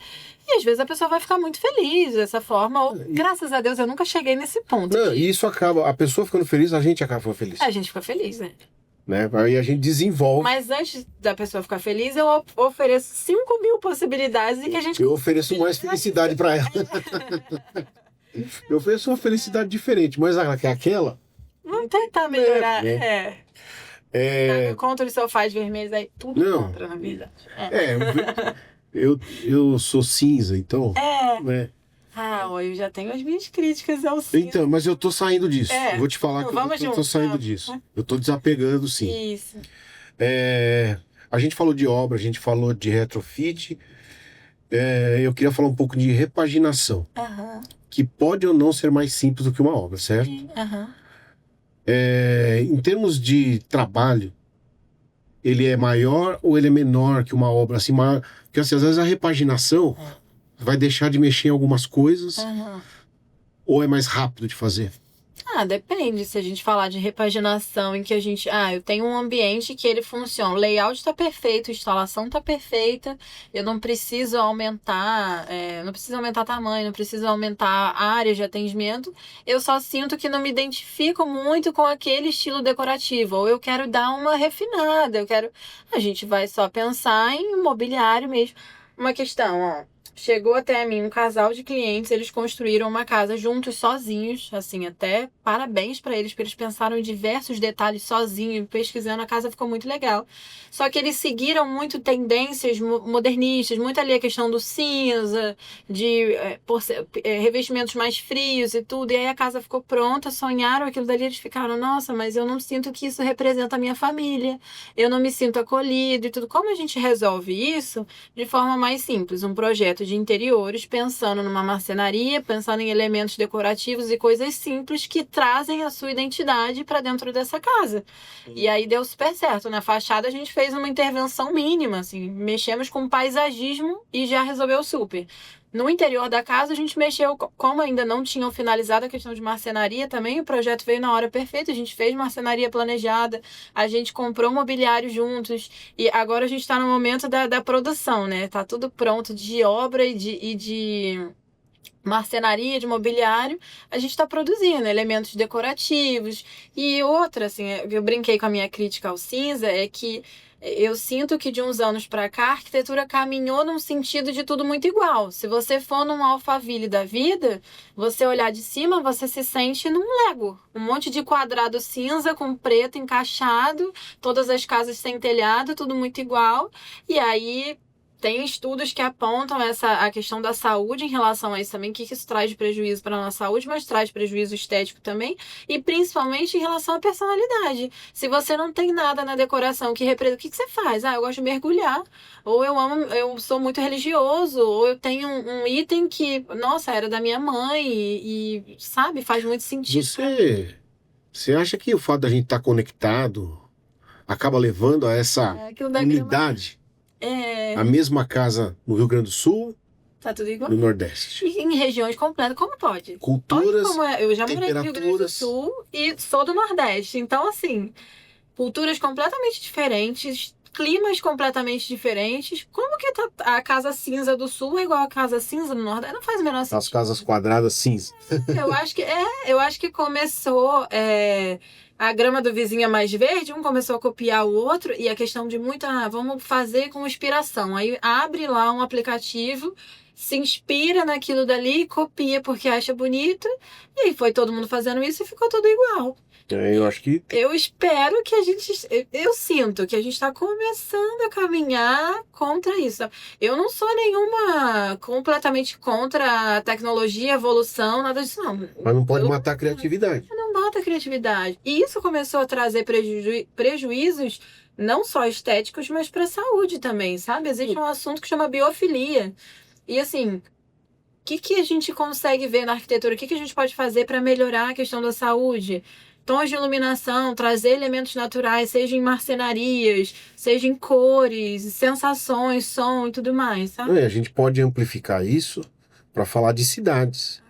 E às vezes a pessoa vai ficar muito feliz dessa forma. Ou, graças a Deus, eu nunca cheguei nesse ponto. Não, e isso acaba... A pessoa ficando feliz, a gente acaba ficando feliz. A gente fica feliz, né? Aí a gente desenvolve. Mas antes da pessoa ficar feliz, eu ofereço 5.000 possibilidades e que a gente... Eu ofereço mais felicidade para ela. Eu ofereço uma felicidade diferente, mas aquela... Vamos tentar melhorar. É. Contra os sofás vermelhos aí, tudo Não. contra, na verdade. Eu sou cinza, então... Eu já tenho as minhas críticas ao cinza. Então, mas eu tô saindo disso. Vou te falar que eu tô saindo disso. Eu tô desapegando, sim. Isso. A gente falou de obra, a gente falou de retrofit. Eu queria falar um pouco de repaginação. Que pode ou não ser mais simples do que uma obra, certo? Em termos de trabalho, ele é maior ou ele é menor que uma obra? Assim, porque assim, às vezes a repaginação vai deixar de mexer em algumas coisas ou é mais rápido de fazer? Depende. Se a gente falar de repaginação em que a gente... eu tenho um ambiente que ele funciona. O layout está perfeito, a instalação está perfeita. Eu não preciso aumentar... não preciso aumentar tamanho, não preciso aumentar a área de atendimento. Eu só sinto que não me identifico muito com aquele estilo decorativo. Ou eu quero dar uma refinada. A gente vai só pensar em mobiliário mesmo. Uma questão, chegou até a mim um casal de clientes, eles construíram uma casa juntos, sozinhos, assim, até parabéns para eles, porque eles pensaram em diversos detalhes sozinhos, pesquisando, a casa ficou muito legal. Só que eles seguiram muito tendências modernistas, muito ali a questão do cinza, de revestimentos mais frios e tudo, e aí a casa ficou pronta, sonharam aquilo dali, eles ficaram, nossa, mas eu não sinto que isso representa a minha família, eu não me sinto acolhido e tudo. Como a gente resolve isso de forma mais simples? Um projeto de interiores, pensando numa marcenaria, pensando em elementos decorativos e coisas simples que trazem a sua identidade para dentro dessa casa. E aí deu super certo. Na fachada a gente fez uma intervenção mínima, assim, mexemos com paisagismo e já resolveu super. No interior da casa, a gente mexeu, como ainda não tinham finalizado a questão de marcenaria também, o projeto veio na hora perfeita, a gente fez marcenaria planejada, a gente comprou mobiliário juntos, e agora a gente está no momento da produção, né? Tá tudo pronto de obra e de marcenaria, de mobiliário, a gente está produzindo elementos decorativos. E outra, assim, eu brinquei com a minha crítica ao cinza, é que eu sinto que de uns anos para cá a arquitetura caminhou num sentido de tudo muito igual. Se você for num Alphaville da vida, você olhar de cima, você se sente num Lego. Um monte de quadrado cinza com preto encaixado, todas as casas sem telhado, tudo muito igual. E aí tem estudos que apontam a questão da saúde em relação a isso também, que isso traz de prejuízo para a nossa saúde, mas traz prejuízo estético também, e principalmente em relação à personalidade. Se você não tem nada na decoração que representa, o que você faz? Ah, eu gosto de mergulhar, ou eu sou muito religioso, ou eu tenho um item que, nossa, era da minha mãe, sabe, faz muito sentido. Você acha que o fato da gente estar conectado acaba levando a essa Aquilo da unidade? A mesma casa no Rio Grande do Sul, tá tudo igual. no Nordeste. E em regiões completas, como pode? Culturas, como é. Eu já morei no Rio Grande do Sul e sou do Nordeste. Então, assim, culturas completamente diferentes, climas completamente diferentes. Como que a casa cinza do Sul é igual a casa cinza do Nordeste? Não faz o menor sentido. As casas quadradas cinza. Eu acho que começou. A grama do vizinho é mais verde, um começou a copiar o outro, e a questão de vamos fazer com inspiração. Aí abre lá um aplicativo, se inspira naquilo dali, copia porque acha bonito, e aí foi todo mundo fazendo isso e ficou tudo igual. Eu acho que... Eu espero que eu sinto que a gente está começando a caminhar contra isso. Eu não sou nenhuma completamente contra a tecnologia, a evolução, nada disso não. Mas não pode matar a criatividade. Não mata a criatividade. E isso começou a trazer prejuízos não só estéticos, mas para a saúde também, sabe? Existe um assunto que chama biofilia. E assim, o que a gente consegue ver na arquitetura? O que a gente pode fazer para melhorar a questão da saúde? Tons de iluminação, trazer elementos naturais, seja em marcenarias, seja em cores, sensações, som e tudo mais, sabe? A gente pode amplificar isso para falar de cidades.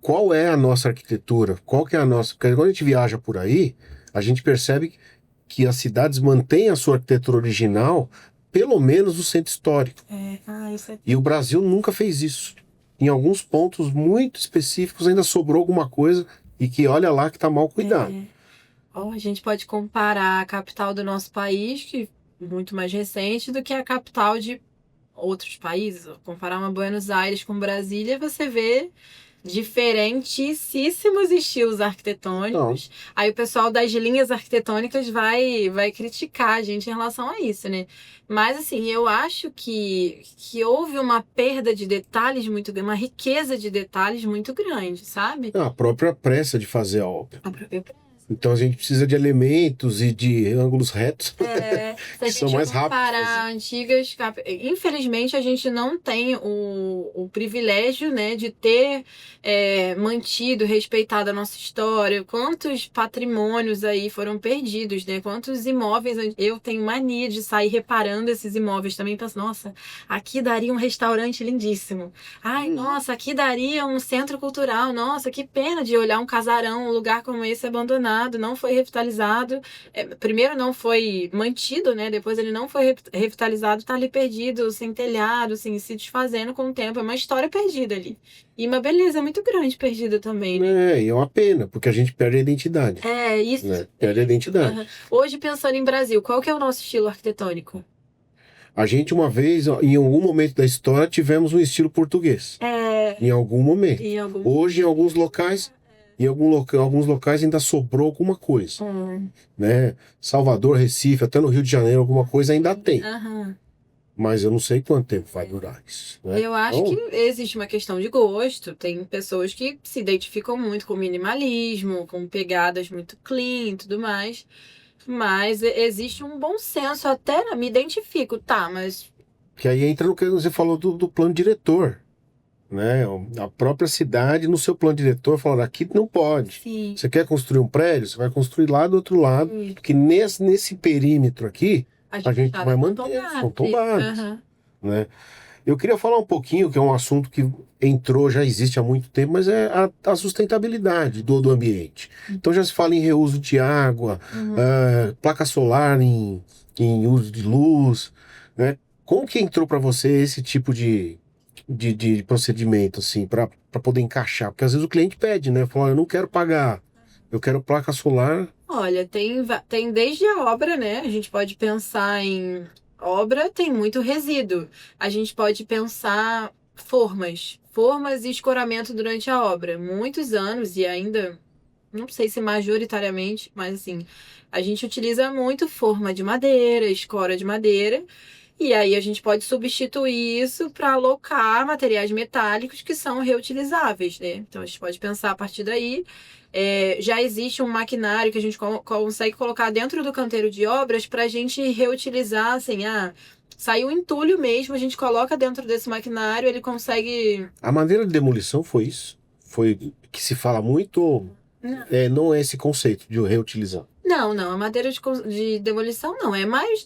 Qual é a nossa arquitetura? Qual que é a nossa... Porque quando a gente viaja por aí, a gente percebe que as cidades mantêm a sua arquitetura original, pelo menos o centro histórico. Isso é... E o Brasil nunca fez isso. Em alguns pontos muito específicos ainda sobrou alguma coisa e que olha lá que está mal cuidado. A gente pode comparar a capital do nosso país, que é muito mais recente, do que a capital de outros países. Comparar uma Buenos Aires com Brasília, você vê diferentíssimos estilos arquitetônicos. Aí o pessoal das linhas arquitetônicas vai criticar a gente em relação a isso, né? Mas assim, eu acho que houve uma perda de detalhes muito grande, uma riqueza de detalhes muito grande, sabe? A própria pressa de fazer a obra. A própria pressa. Então a gente precisa de elementos e de ângulos retos que são mais rápidos. Antigas, infelizmente a gente não tem o privilégio, né, de ter mantido, respeitado a nossa história. Quantos patrimônios aí foram perdidos, né? Quantos imóveis. Eu tenho mania de sair reparando esses imóveis também, pensando, nossa, aqui daria um restaurante lindíssimo. Ai, nossa, aqui daria um centro cultural. Nossa, que pena de olhar um casarão, um lugar como esse abandonado. Não foi revitalizado, primeiro não foi mantido, né? Depois ele não foi revitalizado, tá ali perdido, sem telhado, assim, se desfazendo com o tempo. É uma história perdida ali. E uma beleza muito grande perdida também, né? E é uma pena, porque a gente perde a identidade. Isso. Né? Perde a identidade. Hoje, pensando em Brasil, qual que é o nosso estilo arquitetônico? A gente, uma vez, em algum momento da história, tivemos um estilo português. Em algum momento. Hoje, em alguns locais... Em alguns locais ainda sobrou alguma coisa. Né? Salvador, Recife, até no Rio de Janeiro, alguma coisa ainda tem. Mas eu não sei quanto tempo vai durar isso. Né? Eu acho que existe uma questão de gosto. Tem pessoas que se identificam muito com minimalismo, com pegadas muito clean e tudo mais. Mas existe um bom senso, até me identifico, mas... Que aí entra no que você falou do plano diretor. Né? A própria cidade, no seu plano diretor, falando, aqui não pode. Sim. Você quer construir um prédio? Você vai construir lá do outro lado, porque nesse perímetro aqui, a gente vai manter, são tombados. Né? Eu queria falar um pouquinho, que é um assunto que entrou, já existe há muito tempo, mas é a sustentabilidade do ambiente. Então já se fala em reuso de água, placa solar em uso de luz, né? Como que entrou para você esse tipo de procedimento, assim, para poder encaixar? Porque às vezes o cliente pede, né? Fala, eu não quero pagar, eu quero placa solar. Olha, tem desde a obra, né? A gente pode pensar em obra, tem muito resíduo. A gente pode pensar formas e escoramento durante a obra. Muitos anos e ainda, não sei se majoritariamente, mas assim, a gente utiliza muito forma de madeira, escora de madeira. E aí a gente pode substituir isso para alocar materiais metálicos que são reutilizáveis, né? Então a gente pode pensar a partir daí. Já existe um maquinário que a gente consegue colocar dentro do canteiro de obras para a gente reutilizar, assim, saiu entulho mesmo, a gente coloca dentro desse maquinário, ele consegue. A madeira de demolição foi isso? Foi que se fala muito? Ou não é esse conceito de reutilizar? Não, não, a madeira de demolição não, é mais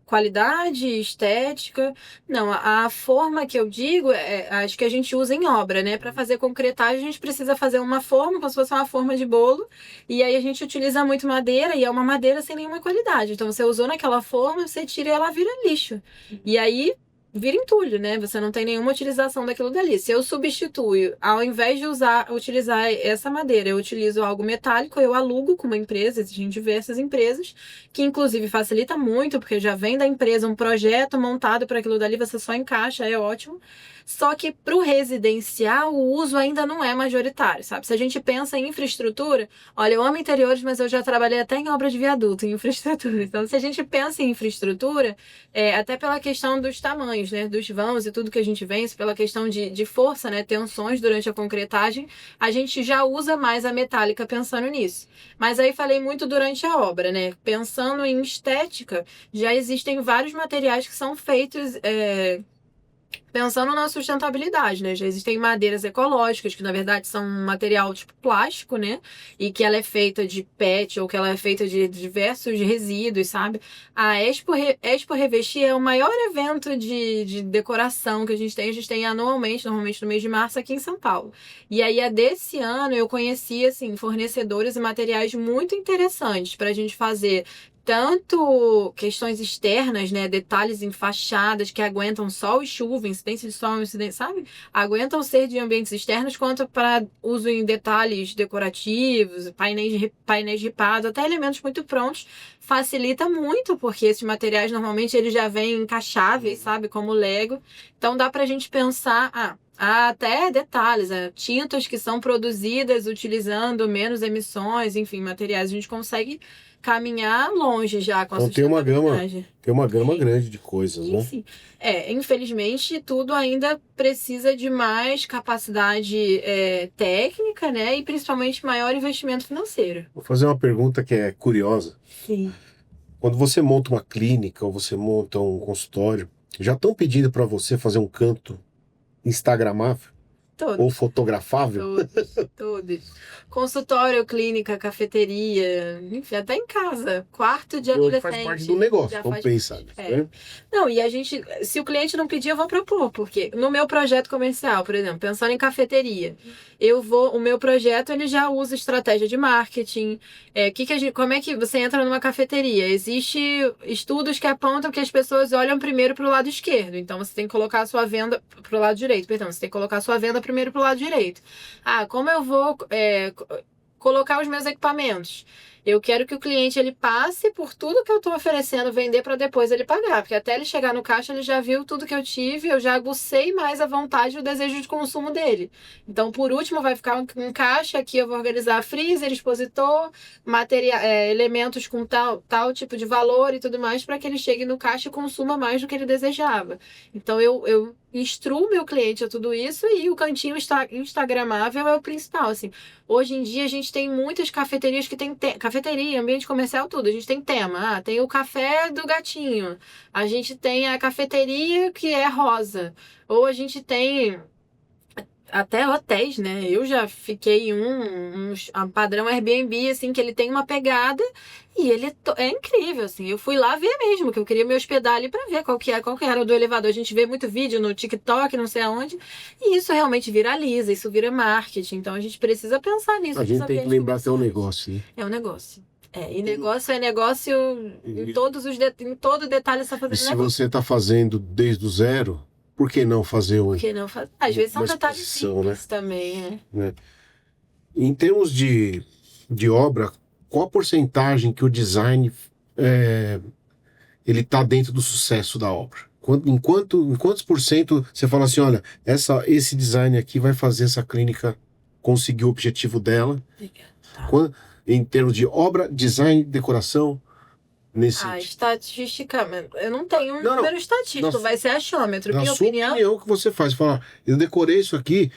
qualidade, estética. Não, a forma que eu digo, acho que a gente usa em obra, né? Para fazer concretagem, a gente precisa fazer uma forma, como se fosse uma forma de bolo, e aí a gente utiliza muito madeira, e é uma madeira sem nenhuma qualidade. Então você usou naquela forma, você tira e ela vira lixo. E aí vira entulho, né? Você não tem nenhuma utilização daquilo dali. Se eu substituo, ao invés de utilizar essa madeira, eu utilizo algo metálico, eu alugo com uma empresa, existem diversas empresas, que inclusive facilita muito, porque já vem da empresa um projeto montado para aquilo dali, você só encaixa, é ótimo. Só que para o residencial, o uso ainda não é majoritário, sabe? Se a gente pensa em infraestrutura, olha, eu amo interiores, mas eu já trabalhei até em obra de viaduto, em infraestrutura. Então, se a gente pensa em infraestrutura, até pela questão dos tamanhos, né? Dos vãos e tudo que a gente vence, pela questão de força, né? Tensões durante a concretagem, a gente já usa mais a metálica pensando nisso. Mas aí falei muito durante a obra, né? Pensando em estética, já existem vários materiais que são feitos. Pensando na sustentabilidade, né? Já existem madeiras ecológicas, que na verdade são um material tipo plástico, né? E que ela é feita de PET ou que ela é feita de diversos resíduos, sabe? A Expo Revestir é o maior evento de decoração que a gente tem. A gente tem anualmente, normalmente no mês de março, aqui em São Paulo. E aí, a desse ano, eu conheci, assim, fornecedores e materiais muito interessantes para a gente fazer tanto questões externas, né, detalhes em fachadas que aguentam sol e chuva, incidência de sol, incidência, sabe? Aguentam ser de ambientes externos, quanto para uso em detalhes decorativos, painéis ripados, até elementos muito prontos. Facilita muito, porque esses materiais normalmente eles já vêm encaixáveis, sabe? Como Lego. Então dá pra gente pensar, até detalhes, tintas que são produzidas utilizando menos emissões, enfim, materiais. A gente consegue caminhar longe já com a Então sustentabilidade. tem uma gama Sim, grande de coisas, sim, né? sim. Infelizmente, tudo ainda precisa de mais capacidade técnica, né? E principalmente maior investimento financeiro. Vou fazer uma pergunta que é curiosa. Sim. Quando você monta uma clínica ou você monta um consultório, já estão pedindo para você fazer um canto instagramável ou Todos. fotografável? Todos. Consultório, clínica, cafeteria, enfim, até em casa. Quarto de Porque hoje adolescente. faz parte do negócio, Já vamos faz. pensar, né? Não, e a gente, se o cliente não pedir, eu vou propor, porque no meu projeto comercial, por exemplo, pensando em cafeteria, o meu projeto ele já usa estratégia de marketing. Como é que você entra numa cafeteria? Existem estudos que apontam que as pessoas olham primeiro para o lado esquerdo, então você tem que colocar a sua venda para o lado direito, perdão, você tem que colocar a sua venda primeiro para o lado direito. Como eu vou colocar os meus equipamentos? Eu quero que o cliente ele passe por tudo que eu estou oferecendo vender para depois ele pagar, porque até ele chegar no caixa ele já viu tudo que eu tive, eu já aguçei mais a vontade e o desejo de consumo dele. Então, por último, vai ficar um caixa aqui, eu vou organizar freezer, expositor, elementos com tal tipo de valor e tudo mais, para que ele chegue no caixa e consuma mais do que ele desejava. Então, eu instruo meu cliente a tudo isso e o cantinho instagramável é o principal, assim. Hoje em dia a gente tem muitas cafeterias que tem cafeteria, ambiente comercial, tudo. A gente tem tema. Tem o café do gatinho. A gente tem a cafeteria que é rosa. Ou a gente tem até hotéis, né? Eu já fiquei em um padrão Airbnb, assim, que ele tem uma pegada e ele é incrível, assim. Eu fui lá ver mesmo, que eu queria me hospedar ali pra ver qual que era o do elevador. A gente vê muito vídeo no TikTok, não sei aonde, e isso realmente viraliza, isso vira marketing. Então a gente precisa pensar nisso. A gente tem que lembrar que é um negócio, né? É um negócio. E negócio é negócio em todo detalhe você tá fazendo E se negócio. você está fazendo desde o zero, por que não fazer Por que não faz? Às vezes são uma detalhes exposição, simples também, né? Em termos de obra, qual a porcentagem que o design ele está dentro do sucesso da obra? Em quantos por cento você fala assim, olha, esse design aqui vai fazer essa clínica conseguir o objetivo dela? Tá. Em termos de obra, design, decoração, nesse Estatisticamente, eu não tenho um Não, número estatístico, vai ser achômetro. na Minha sua opinião, opinião, que você faz? Fala, eu decorei isso aqui,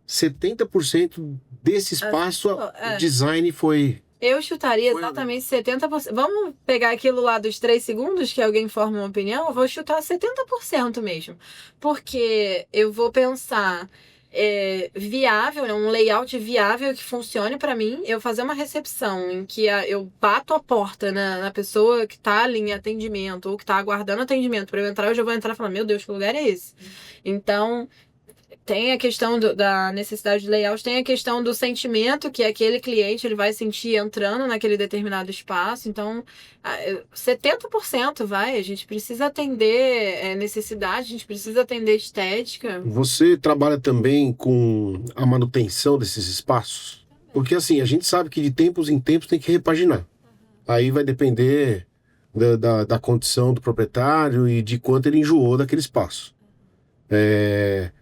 70% desse espaço, o design foi... eu chutaria exatamente 70%. Vamos pegar aquilo lá dos 3 segundos, que alguém forma uma opinião, eu vou chutar 70% mesmo. Porque eu vou pensar viável, né, um layout viável que funcione pra mim, eu fazer uma recepção em que eu bato a porta na pessoa que tá ali em atendimento ou que tá aguardando atendimento pra eu entrar, eu já vou entrar e falar, meu Deus, que lugar é esse? Então, tem a questão da necessidade de layout, tem a questão do sentimento que aquele cliente ele vai sentir entrando naquele determinado espaço. Então, 70% vai. A gente precisa atender necessidade, a gente precisa atender estética. Você trabalha também com a manutenção desses espaços? Porque assim, a gente sabe que de tempos em tempos tem que repaginar. Aí vai depender da condição do proprietário e de quanto ele enjoou daquele espaço.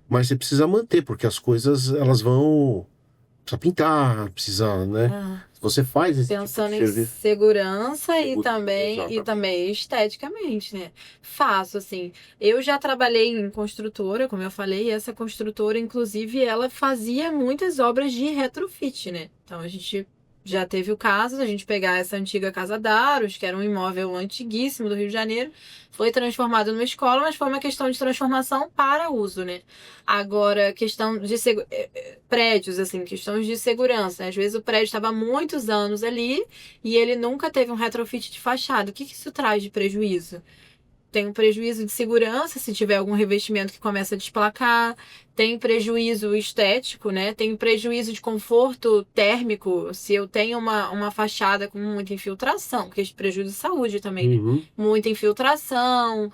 Mas você precisa manter, porque as coisas elas vão... Precisa pintar, precisa, né? Você faz esse Pensando tipo de em serviço. segurança e Exatamente. também esteticamente, né? Faço, assim. Eu já trabalhei em construtora, como eu falei, e essa construtora, inclusive, ela fazia muitas obras de retrofit, né? Então a gente já teve o caso da gente pegar essa antiga Casa Daros, que era um imóvel antiguíssimo do Rio de Janeiro, foi transformado numa escola, mas foi uma questão de transformação para uso, né? Agora, questão de prédios, assim, questões de segurança, né? Às vezes o prédio estava há muitos anos ali e ele nunca teve um retrofit de fachada. O que isso traz de prejuízo? Tem um prejuízo de segurança se tiver algum revestimento que começa a desplacar, tem prejuízo estético, né? Tem prejuízo de conforto térmico se eu tenho uma fachada com muita infiltração, porque é prejuízo de saúde também, né? Muita infiltração,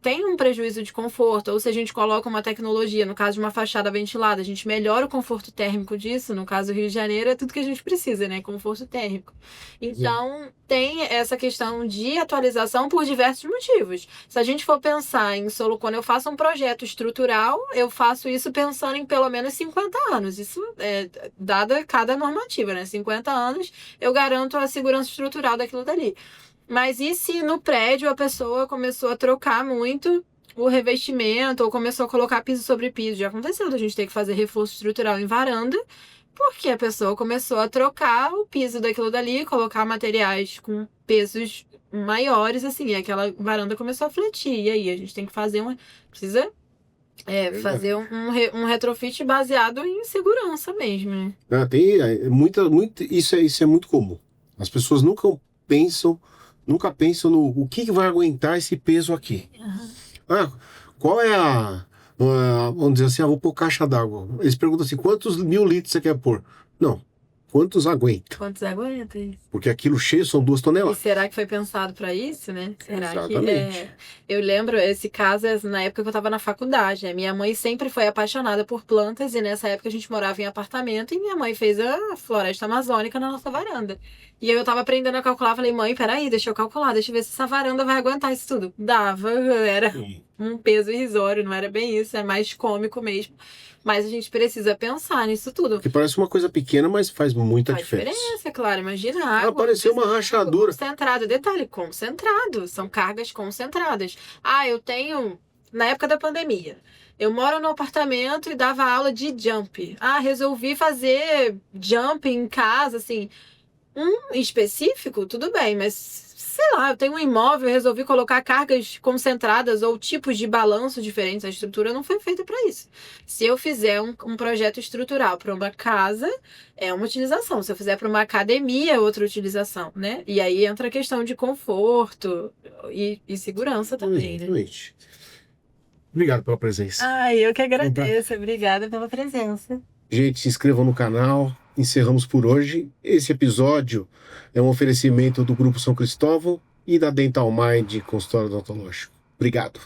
tem um prejuízo de conforto, ou se a gente coloca uma tecnologia, no caso de uma fachada ventilada, a gente melhora o conforto térmico disso, no caso do Rio de Janeiro é tudo que a gente precisa, né? Conforto térmico. Então, tem essa questão de atualização por diversos motivos. Se a gente for pensar quando eu faço um projeto estrutural, eu faço isso pensando em pelo menos 50 anos. Isso é dada cada normativa, né? 50 anos, eu garanto a segurança estrutural daquilo dali. Mas e se no prédio a pessoa começou a trocar muito o revestimento ou começou a colocar piso sobre piso? Já aconteceu da gente ter que fazer reforço estrutural em varanda, porque a pessoa começou a trocar o piso daquilo dali, colocar materiais com pesos maiores, assim, e aquela varanda começou a fletir. E aí a gente tem que fazer precisa fazer um retrofit baseado em segurança mesmo, né? Isso é muito comum. As pessoas nunca pensam no o que vai aguentar esse peso aqui. Qual é vamos dizer assim, vou pôr caixa d'água. Eles perguntam assim, quantos 1000 litros você quer pôr? Não, quantos aguenta? Quantos aguenta isso? Porque aquilo cheio são 2 toneladas. E será que foi pensado para isso, né? Será Exatamente. Eu lembro, esse caso na época que eu estava na faculdade, né? Minha mãe sempre foi apaixonada por plantas e nessa época a gente morava em apartamento e minha mãe fez a floresta amazônica na nossa varanda. E eu tava aprendendo a calcular, falei, mãe, peraí, deixa eu calcular, deixa eu ver se essa varanda vai aguentar isso tudo. Dava, era um peso irrisório, não era bem isso, é mais cômico mesmo. Mas a gente precisa pensar nisso tudo. Que parece uma coisa pequena, mas faz muita diferença. Faz diferença, claro. Imagina água. Apareceu uma rachadura. Concentrado. Detalhe, concentrado. São cargas concentradas. Eu tenho... Na época da pandemia, eu moro no apartamento e dava aula de jump. Resolvi fazer jump em casa, assim... Um específico, tudo bem, mas sei lá, eu tenho um imóvel e resolvi colocar cargas concentradas ou tipos de balanço diferentes. A estrutura não foi feita para isso. Se eu fizer um projeto estrutural para uma casa, é uma utilização. Se eu fizer para uma academia, é outra utilização, né? E aí entra a questão de conforto e segurança também, né? Exatamente. Obrigado pela presença. Ai, eu que agradeço. Obrigada pela presença. Gente, se inscrevam no canal. Encerramos por hoje. Esse episódio é um oferecimento do Grupo São Cristóvão e da Dental Mind Consultório Odontológico. Obrigado.